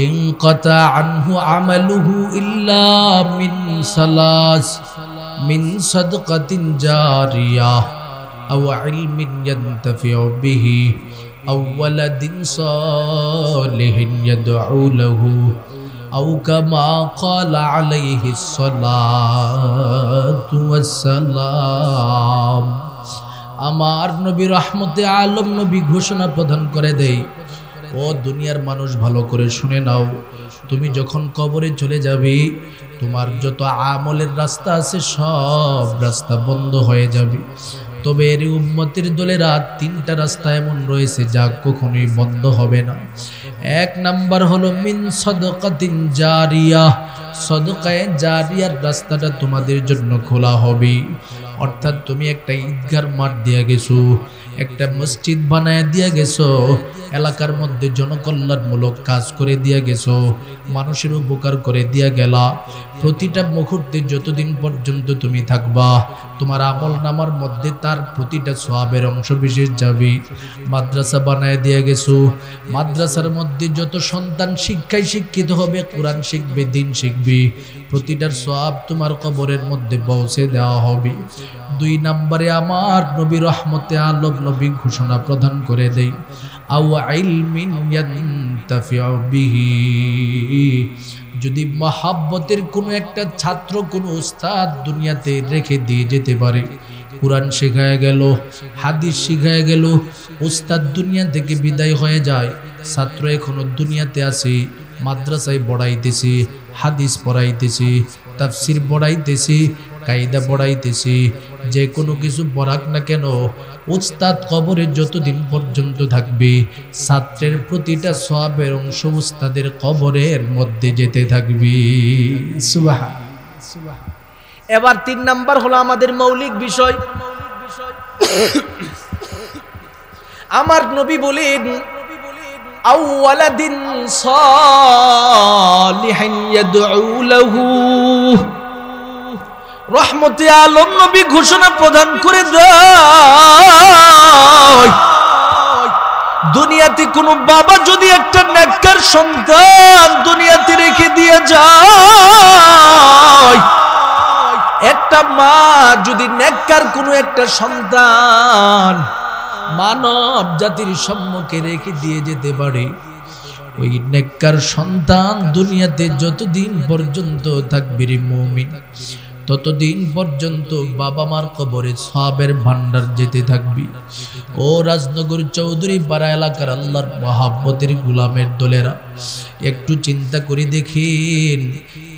انقطع عنه عمله إلا من ثلاث: من صدقة جارية أو علم ينتفع به أو ولد صالح يدعو له أو كما قال عليه الصلاة والسلام. আমার নবী রহমতে আলম নবী ঘোষণা প্রদান করে দেই, ও দুনিয়ার মানুষ ভালো করে শুনে নাও, তুমি যখন কবরে চলে যাবে তোমার যত আমলের রাস্তা আছে সব রাস্তা বন্ধ হয়ে যাবে। তবে এর উম্মতের দলেরা তিনটা রাস্তা এমন রয়েছে যা কখনোই বন্ধ হবে না। এক নাম্বার হলো মিন সাদাকাতিন জারিয়া, সাদাকায়ে জারিয়ার রাস্তাটা তোমাদের জন্য খোলা হবে। অর্থাৎ তুমি একটা ঈদগার মাঠ দিয়ে গেছো, একটা মসজিদ বানায় দিয়ে গেছো, এলাকার মধ্যে জনকল্যাণমূলক কাজ করে দিয়ে গেছো, মানুষের উপকার করে দিয়ে গেলা। প্রতিটা মুহূর্তে যতদিন পর্যন্ত তুমি থাকবা তোমার আমল নামার মধ্যে তার প্রতিটা সওয়াবের অংশ বিশেষ যাবে। মাদ্রাসা বানায় দিয়ে গেছো, মাদ্রাসার মধ্যে যত সন্তান শিক্ষায় শিক্ষিত হবে, কোরআন শিখবে, দিন শিখবে, প্রতিটার সওয়াব তোমার কবরের মধ্যে পৌঁছে দেওয়া হবে। দুই নম্বরে আমার নবী রহমতে আলম নবী ঘোষণা প্রদান করে দেই, আও ইলমিন ইয়ানতাফিউ বিহি, যদি মহাব্বতের কোনো একটা ছাত্র কোনো উস্তাদ দুনিয়াতে রেখে দিয়ে যেতে পারে, কোরআন শেখায় গেল, হাদিস শিখায় গেল, উস্তাদ দুনিয়া থেকে বিদায় হয়ে যায়, ছাত্র এখনো দুনিয়াতে আছে, মাদ্রাসায় পড়াইতেছি, হাদিস পড়াইতেছি, তাফসির পড়াইতেছি, কায়দা পড়াইতেছি, যে কোনো কিছু পড়াক না কেন, উস্তাদ কবরে যতদিন পর্যন্ত থাকবে ছাত্রের প্রতিটা সওয়াবের অংশ উস্তাদের কবরের মধ্যে যেতে থাকবে। সুবহানাল্লাহ। এবার 3 নাম্বার হলো আমাদের মৌলিক বিষয়। আমার নবী বলেন, আওয়ালাদিন সালিহিন ইয়াদউ লাহু, রহমতে আলম নবী ঘোষণা প্রদান করে দেয়, দুনিয়াতে কোন বাবা যদি একটা নেককার সন্তান দুনিয়াতে রেখে দিয়ে যায়, একটা মা যদি নেককার কোন একটা সন্তান মানব জাতির সম্মুখে রেখে দিয়ে যেতে পারে, ওই নেককার সন্তান দুনিয়াতে যতদিন পর্যন্ত থাকবে রে মুমিন, ততদিন পর্যন্ত বাবা মার কবরে সওয়াবের ভান্ডার যেতে থাকবে। ও রাজনগর চৌধুরী পাড়া এলাকার আল্লাহর মহাব্বতের গোলামের দলেরা, একটু চিন্তা করে দেখেন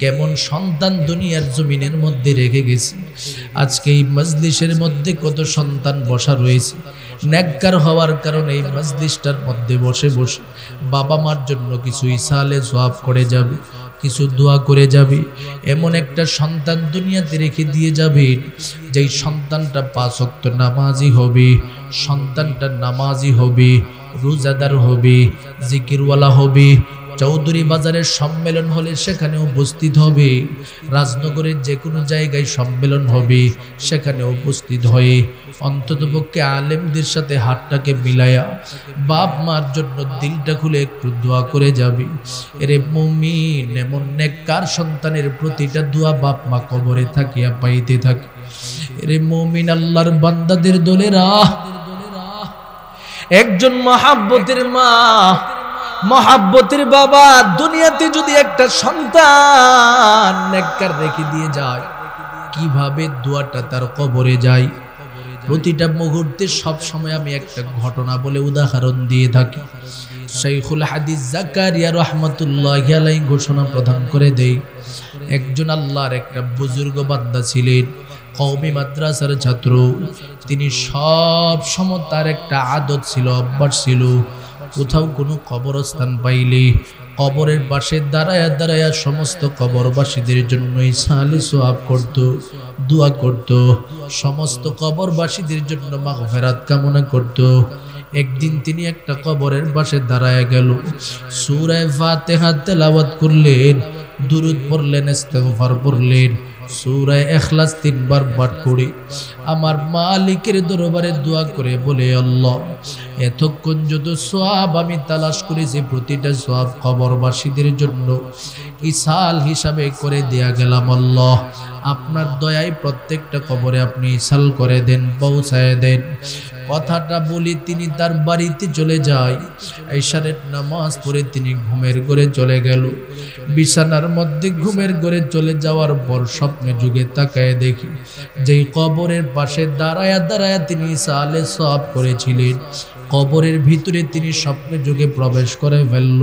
কেমন সন্তান দুনিয়ার জমিনের মধ্যে রেখে গেছে। আজকে এই মজলিসের মধ্যে কত সন্তান বসা রয়েছে, নেককার হওয়ার কারণে এই মজলিসটার মধ্যে বসে বসে বাবা মার জন্য কিছু ইসালে সওয়াব করে যাবে, কিছু দোয়া করে যাবে। এমন একটা সন্তান দুনিয়াতে রেখে দিয়ে যাবে, যেই সন্তানটা 5 ওয়াক্ত নামাজি হবে, সন্তানটা নামাজি হবে, রোজাদার হবে, জিকিরওয়ালা হবে, চৌধুরী বাজারের সম্মেলন হলে সেখানে উপস্থিত হবে, রাজনগরের যে কোনো জায়গায় সম্মেলন হবে সেখানে উপস্থিত হয়ে অন্ততপক্ষে আলেমদের সাথে হাতটাকে মিলায়া বাপ মার জন্য দিলটা খুলে একটু দোয়া করে যাবে। এরে মুমিন, এমন নেককার সন্তানের প্রতিটা দোয়া বাপ মা কবরে থাকিয়া পাইতে থাকে। এরে মুমিন, আল্লাহর বান্দাদের দলেরা, একজন মহাব্বতের মা, মহাব্বতের বাবা দুনিয়াতে যদি একটা সন্তান নেককার রেখে দিয়ে যায়, কিভাবে দোয়াটা তার কবরে যায়। প্রতিটা মুহূর্তে সব সময় আমি একটা ঘটনা বলে উদাহরণ দিয়ে থাকি। শাইখুল হাদিস জাকারিয়া রাহমাতুল্লাহি আলাইহি ঘোষণা প্রদান করে দেই, একজন আল্লাহর একটা বুজুর্গ বান্দা ছিলেন, কওমি মাদ্রাসার ছাত্র। তিনি সব সময় তার একটা আদত ছিল, অভ্যাস ছিল, কোথাও কোনো কবরস্থান পাইলে কবরের পাশে দাঁড়ায়া দাঁড়ায়া সমস্ত কবরবাসীদের জন্য ইসালে সওয়াব করত, দোয়া করত, সমস্ত কবরবাসীদের জন্য মাগফিরাত কামনা করত। একদিন তিনি একটা কবরের পাশে দাঁড়ায়া গেল, সূরা ফাতিহা তেলাওয়াত করলেন, দুরূদ পড়লেন, ইস্তিগফার পড়লেন, সূরা ইখলাস 3 বার পাঠ করে আমার মালিকের দরবারে দোয়া করে বলে, আল্লাহ, এতক্ষণ যত সওয়াব আমি তালাশ করেছি প্রতিটা সওয়াব কবরবাসীদের জন্য, ইসাল হিসাবে করে দেয়া গেলাম। আল্লাহ আপনার দয়ায় প্রত্যেকটা কবরে আপনি ইসাল করে দেন, পৌঁছায় দেন। কথাটা বলি তিনি তার বাড়িতে চলে যায়। ইশারের নামাজ পড়ে তিনি ঘুমের ঘরে চলে গেল। বিছানার মধ্যে ঘুমের ঘরে চলে যাওয়ার পর স্বপ্নে যুগে তাকায় দেখি যেই কবরের পাশে দাঁড়ায়া দাঁড়ায়া তিনি ইসালে সওয়াব করেছিলেন, কবরের ভিতরে তিনি স্বপ্নে যুগে প্রবেশ করে ফেলল।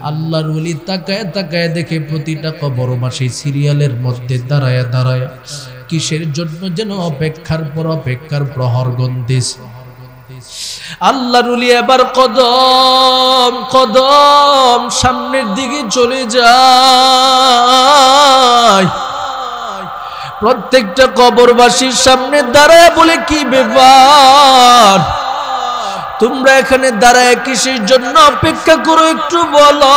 আল্লাহর ওলি তাকায় তাকায় দেখে প্রতিটা কবরবাসী সিরিয়ালের মধ্যে দাঁড়ায়া দাঁড়ায়া কিসের জন্য যেন অপেক্ষার পর অপেক্ষার প্রহর গুনতেছে। আল্লাহর ওলি এবার কদম কদম সামনের দিকে চলে যায়। প্রত্যেকটা কবরবাসীর সামনে দাঁড়ায় বলে, কি ব্যাপার, তোমরা এখানে দাঁড়ায় কিসের জন্য অপেক্ষা করো, একটু বলো।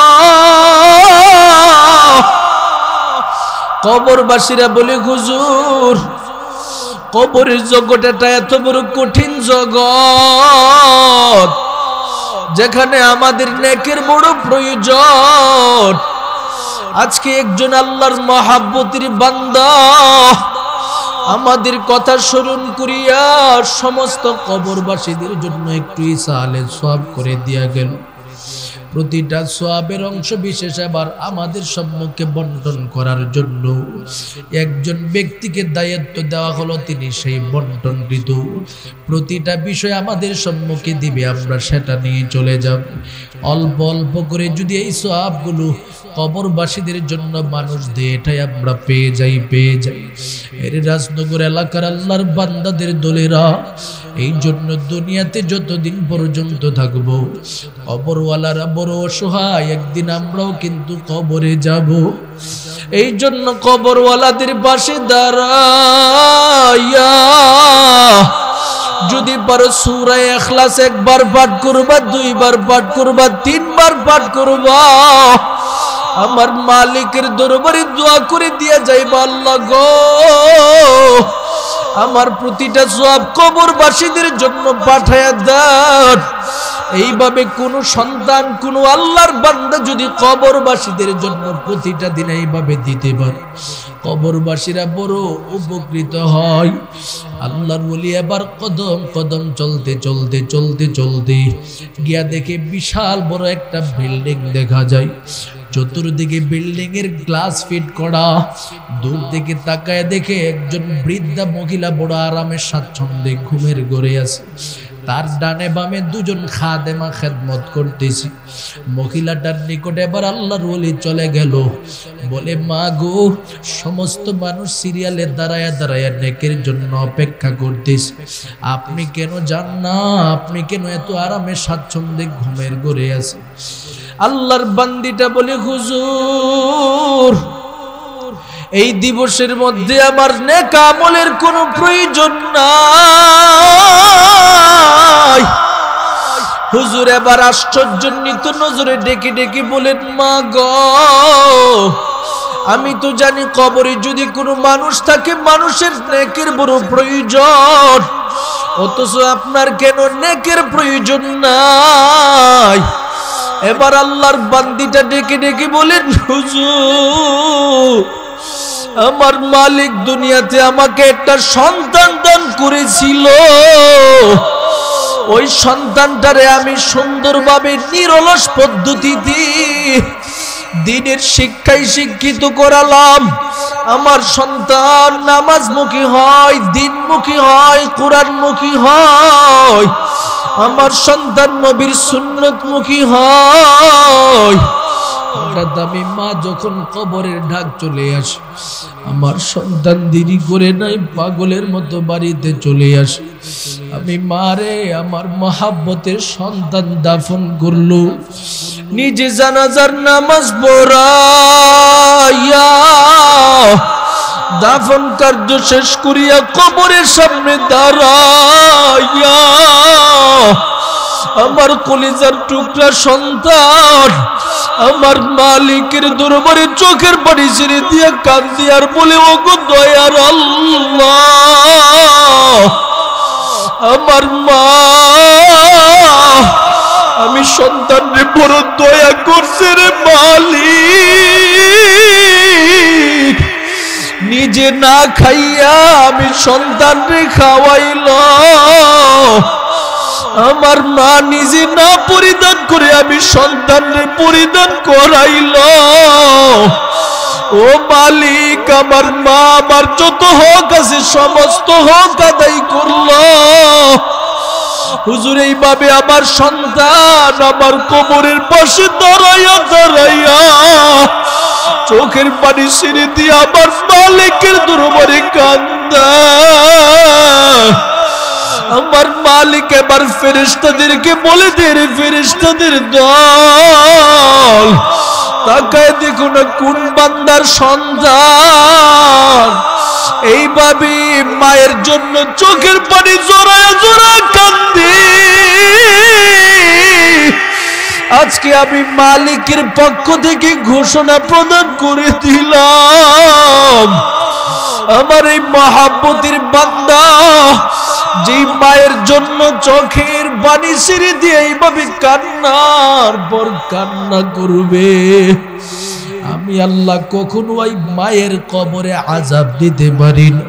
কবরবাসীরা বলে, হুজুর কবরের জগৎটা এত বড় কঠিন জগৎ, যেখানে আমাদের নেকের বড় প্রয়োজন। আজকে একজন আল্লাহর মহাব্বতের বান্দা আমাদের কথা স্মরণ করিয়া সমস্ত কবরবাসীদের জন্য একটু ইসালে সওয়াব করে দিয়া গেল। প্রতিটা সওয়াবের অংশ বিশেষ আবার আমাদের সম্মুখে বন্টন করার জন্য একজন ব্যক্তিকে দায়িত্ব দেওয়া হলো, তিনি সেই বন্টনকৃত প্রতিটা বিষয় আমাদের সম্মুখে দিবে, আমরা সেটা নিয়ে চলে যাব। অল্প অল্প করে যদি এই সওয়াবগুলো কবরবাসীদের জন্য মানুষ দেয়, এটাই আমরা পেয়ে যাই। এর রাজনগর এলাকার আল্লাহর বান্দাদের দলেরা এই জন্য দুনিয়াতে যতদিন পর্যন্ত থাকবো, কবরওয়ালারা বড় অসহায়, একদিন আমরাও কিন্তু কবরে যাব। এই জন্য কবরওয়ালাদের পাশে দাঁড়াইয়া যদি পারো সূরা ইখলাস একবার পাঠ করবা, দুইবার পাঠ করবা, তিনবার পাঠ করবা, আমার মালিকের দরবারে দোয়া করে দিয়া যাইবা, আল্লাহ গো আমার প্রতিটা সওয়াব কবরবাসীদের জন্য পাঠায়া দেন। এইভাবে কোন সন্তান, কোন আল্লাহর বান্দা যদি কবরবাসীদের জন্য প্রতিটা দিন এইভাবে দিতে পারে, কবরবাসীরা বড় উপকৃত হয়। আল্লাহর ওলি এবার কদম কদম চলতে চলতে চলতে চলতে গিয়া দেখে বিশাল বড় একটা বিল্ডিং দেখা যায়। চতুর্দিকে বিল্ডিং এর গ্লাস ফিট করা। দূর থেকে তাকায় দেখে একজন বৃদ্ধা মহিলা বড় আরামে স্বাচ্ছন্দ্যে ঘুমের ঘরে আছে। তার ডানে বামে দুজন খাদেমা খেদমত করতেছে। মহিলাটার নিকটে এবার আল্লাহর ওলি চলে গেল, বলে, মা গো, সমস্ত মানুষ সিরিয়ালে দাঁড়ায়া দাঁড়ায়া নেকের জন্য অপেক্ষা করতেছে, আপনি কেন যান না? আপনি কেন এত আরামে স্বাচ্ছন্দ্যে ঘুমের ঘরে আছে? আল্লাহর বান্দিটা বলে, হুজুর এই দিবসের মধ্যে আমার নেক আমলের কোনো প্রয়োজন নাই। হুজুর এবার আশ্চর্যান্বিত নজরে ডেকে ডেকে বলেন, মা গো, আমি তো জানি কবরে যদি কোনো মানুষ থাকে মানুষের নেকের বড় প্রয়োজন, অথচ আপনার কেন নেকের প্রয়োজন নাই? এবার আল্লাহর বান্দিটা ডেকে ডেকে বলেন, হুজুর আমার মালিক দুনিয়াতে আমাকে একটা সন্তান দান করেছিল, ওই সন্তানটারে আমি সুন্দরভাবে নিরলস পদ্ধতিতে দ্বীনের শিক্ষায় শিক্ষিত করালাম। আমার সন্তান নামাজমুখী হয়, দ্বীনমুখী হয়, কোরআনমুখী হয়, আমার সন্তান নবীর সুন্নতমুখী হয়। হঠাৎ আমি মা যখন কবরের ডাক চলে আসে, আমার সন্তান দেরি করে নাই, পাগলের মতো বাড়িতে চলে আসে। আমি মারে আমার মহাব্বতের সন্তান দাফন করলো, নিজে জানাজার নামাজ পড়াইয়া দাফন কার্য শেষ করিয়া কবরের সামনে দাঁড়াইয়া আমার কলিজার টুকরা সন্তান আমার মালিকের দরবারে চোখের পানি ছেড়ে দিয়ে কাঁদি আর বলে, ওগো দয়ার আল্লাহ, আমার মা আমি সন্তানরে বড় দয়া করছে রে মালিক। নিজে না খাইয়া আমি সন্তানরে খাওয়াইল, আমার মা নিজে না পরিধান করে আমি সন্তানরে পরিধান করাইল। ও মালিক, আমার মা আমার যত হক আছে সমস্ত হক আদায় করলো। হুজুর, এইভাবে আমার সন্তান আমার কবরের পাশে দাঁড়াইয়া দাঁড়াইয়া চোখের পানি ছেড়ে দিয়ে আমার মালিকের দরবারে কান্দে। আমার মালিক এবার ফেরেশতাদেরকে বলে দে, রে ফেরেশতাদের দল, তাকায় দেখো না কোন বান্দার সন্তান এইভাবে মায়ের জন্য চোখের পানি জোড়ায় জোড়ায় কান্দে। আজকে আমি মালিকের পক্ষ থেকে ঘোষণা প্রদান করে দিলাম, আমার এই মহাব্বতের বান্দা যে মায়ের জন্য চোখের পানি ছেড়ে দিয়ে এইভাবে কান্নার পর কান্না করবে, আমি আল্লাহ কখনো ওই মায়ের কবরে আযাব দিতে পারি না।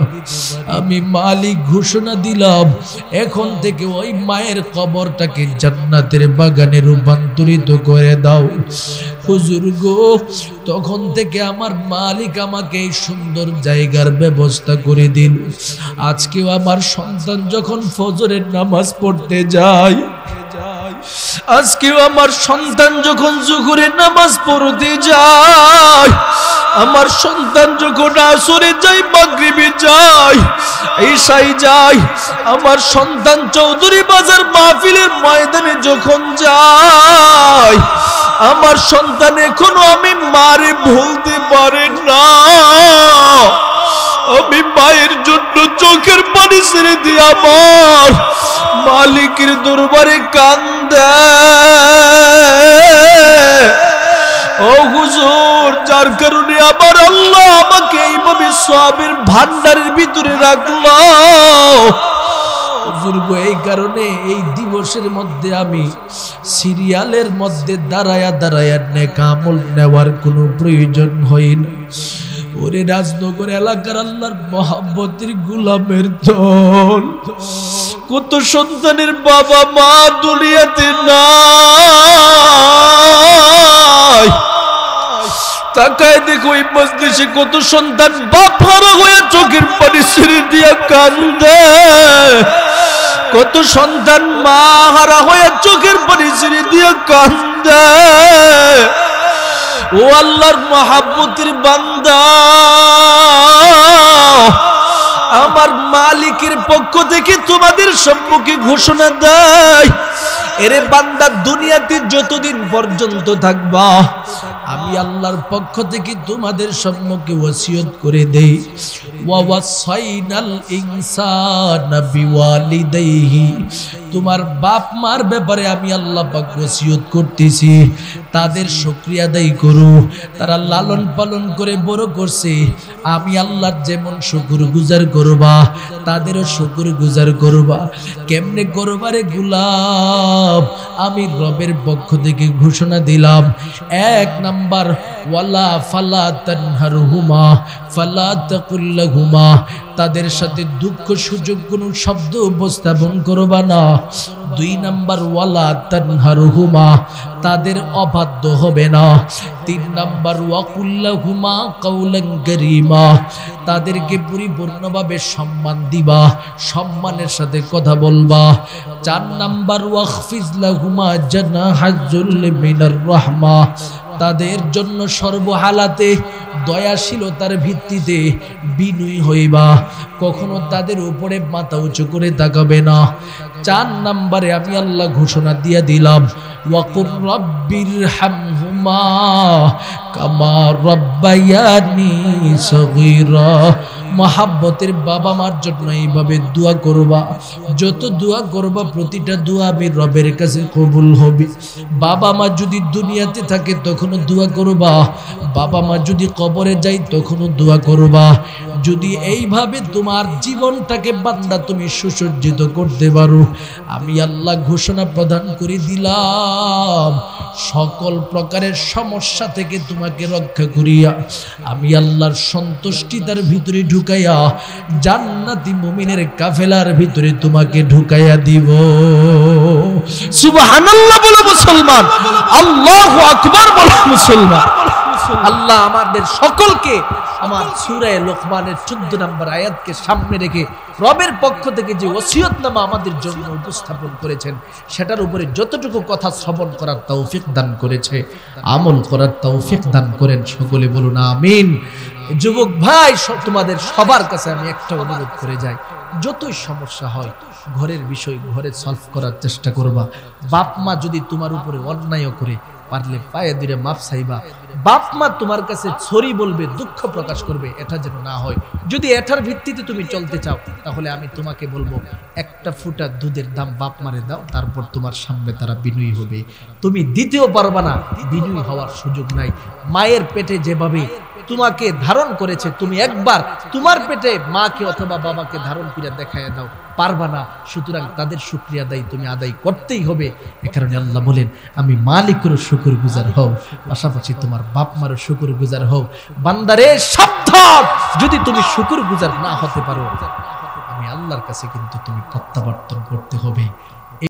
আমি মালিক ঘোষণা দিলাম, এখন থেকে ওই মায়ের কবরটাকে জান্নাতের বাগানে রূপান্তরিত করে দাও। হুজুর গো, তখন থেকে আমার মালিক আমাকে এই সুন্দর জায়গার ব্যবস্থা করে দিল। আজকেও আমার সন্তান যখন ফজরের নামাজ পড়তে যায়, আজকেও আমার সন্তান যখন জোহরের নামাজ পড়তে যায়, আমার সন্তান যখন আসরে যায়, মাগরিবে যায়, ঈশায় যায়, আমার সন্তান চৌধুরী বাজার মাহফিলের ময়দানে যখন যায়, আমার সন্তান এখনো আমি মারে ভুলতে পারে না। আমি মায়ের জন্য চোখের পানি ছেড়ে দিয়ে আমার মালিকের দরবারে কান্দে। ও হুজুর, যার কারণে আমার আল্লাহ আমাকে এইভাবে সওয়াবের ভান্ডারের ভিতরে রাখলো। হুজুর গো, এই কারণে এই দিবসের মধ্যে আমি সিরিয়ালের মধ্যে দাঁড়ায়া দাঁড়ায়া নেক আমল নেওয়ার কোনো প্রয়োজন হয় না। ওরে রাজনগর এলাকার আল্লাহর মহব্বতের গোলামের দল, কত সন্তানের বাবা মা দুনিয়াতে নাই, তাকায় দেখো এই মজলিসে কত সন্তান বাপ হারা হয়ে চোখের পানি ছেড়ে দিয়া কান্দে, কত সন্তান মা হারা হয়ে চোখের পানি ছেড়ে দিয়া কান্দে। ও আল্লাহর মহব্বতের বান্দা, আমার মালিকের পক্ষ থেকে তোমাদের সম্মুখে ঘোষণা দেয়, এরে বান্দা, দুনিয়াতে যতদিন পর্যন্ত থাকবা আমি আল্লাহর পক্ষ থেকে তোমাদের সম্মুখে ওসিয়ত করে দেই, ওয়া ওয়াসাইনাল ইনসানা বিওয়ালিদাইহি, তোমার বাপ মার ব্যাপারে আমি আল্লাহ পাক ওসিয়ত করতেছি, তাদের শুকরিয়া আদায় করো। তারা লালন পালন করে বড় করছে, আমি আল্লাহর যেমন শুকরগুজার করবা, তাদেরও শুকরগুজার করবা। কেমনে করবা রে গোলাম? আমি রবের পক্ষ থেকে ঘোষণা দিলাম, এক নাম্বার, ওয়ালা ফালা তানহারহুমা ফালা তাকুল লাহুমা, তাদের সাথে দুঃখ সুযোগ কোনো শব্দ উপস্থাপন করবা না। দুই নাম্বার, ওয়ালা তানহারহুমা, তাদের অবাধ্য হবে না। তিন নাম্বার, ওয়াকুল লাহুমা কাওলান কারীমা, তাদেরকে পরিপূর্ণভাবে সম্মান দিবা, সম্মানের সাথে কথা বলবা। চার নাম্বার, ওয়াখফিজ লাহুমা জানাহাজ যুল্লি মিনার রাহমা, তাদের জন্য সর্বহালাতে দয়াশীলতার ভিত্তিতে বিনয়ী হইবা, কখনো তাদের উপরে মাথা উঁচু করে তাকাবে না। চার নাম্বারে আমি আল্লাহ ঘোষণা দিয়ে দিলাম, ওয়াকুর রব্বিরহামহুমা কামা রব্বায়ানি সগীরা, মহাব্বতের বাবা মার জন্য এইভাবে দোয়া করবা। যত দোয়া করবা প্রতিটা দোয়া আমি রবের কাছে কবুল হবে। বাবা মা যদি দুনিয়াতে থাকে তখনও দোয়া করবা, বাবা মা যদি কবরে যায় তখনও দোয়া করবা। যদি এইভাবে তোমার জীবনটাকে বান্দা তুমি সুসজ্জিত করতে পারো, আমি আল্লাহ ঘোষণা প্রদান করে দিলাম, সকল প্রকারের সমস্যা থেকে তুমি তোমাকে রক্ষা করিয়া আমি আল্লাহর সন্তুষ্টি তার ভিতরে ঢুকাইয়া জান্নাতি মুমিনের কাফেলার ভিতরে তোমাকে ঢুকাইয়া দিব। সুবহানাল্লাহ বলো মুসলমান, আল্লাহু আকবার বলো মুসলমান। আল্লাহ আমাদের সকলকে আমার সূরা লোকমানের 14 নম্বর আয়াতকে সামনে রেখে রবের পক্ষ থেকে যে ওসিয়তনামা আমাদের জন্য উপস্থাপন করেছেন সেটার উপরে যতটুকু কথা শ্রবণ করার তৌফিক দান করেছে, আমল করার তৌফিক দান করেন। সকলে বলুন আমিন। যুবক ভাই, তোমাদের সবার কাছে আমি একটা অনুরোধ করে যাই, যতই সমস্যা হয় ঘরের বিষয় ঘরে সলভ করার চেষ্টা করবা। বাপ মা যদি তোমার উপরে অন্যায় করে পারলে পায়ে ধরে মাপ চাইবা। বাপ মা তোমার কাছে সরি বলবে, দুঃখ প্রকাশ করবে, এটা যেন না হয়। যদি এটার ভিত্তিতে তুমি চলতে চাও তাহলে আমি তোমাকে বলবো একটা ফুটা দুধের দাম বাপ মারে দাও, তারপর তোমার সামনে তারা বিনয়ী হবে। তুমি দিতেও পারবা না, বিনয়ী হওয়ার সুযোগ নাই। মায়ের পেটে যেভাবে তোমাকে ধারণ করেছে, তুমি একবার তোমার পেটে মাকে অথবা বাবাকে ধারণ করে দেখায় দাও, পারবা না। সুতরাং তাদের শুকরিয়া আদায় তুমি আদায় করতেই হবে। এ কারণে আল্লাহ বলেন আমি মালিকেরও শুকর গুজার হও, পাশাপাশি তোমার বাপ মারও শুকর গুজার হও। বান্দারে সাবধান, যদি তুমি শুকর গুজার না হতে পারো আমি আল্লাহর কাছে কিন্তু তুমি প্রত্যাবর্তন করতে হবে।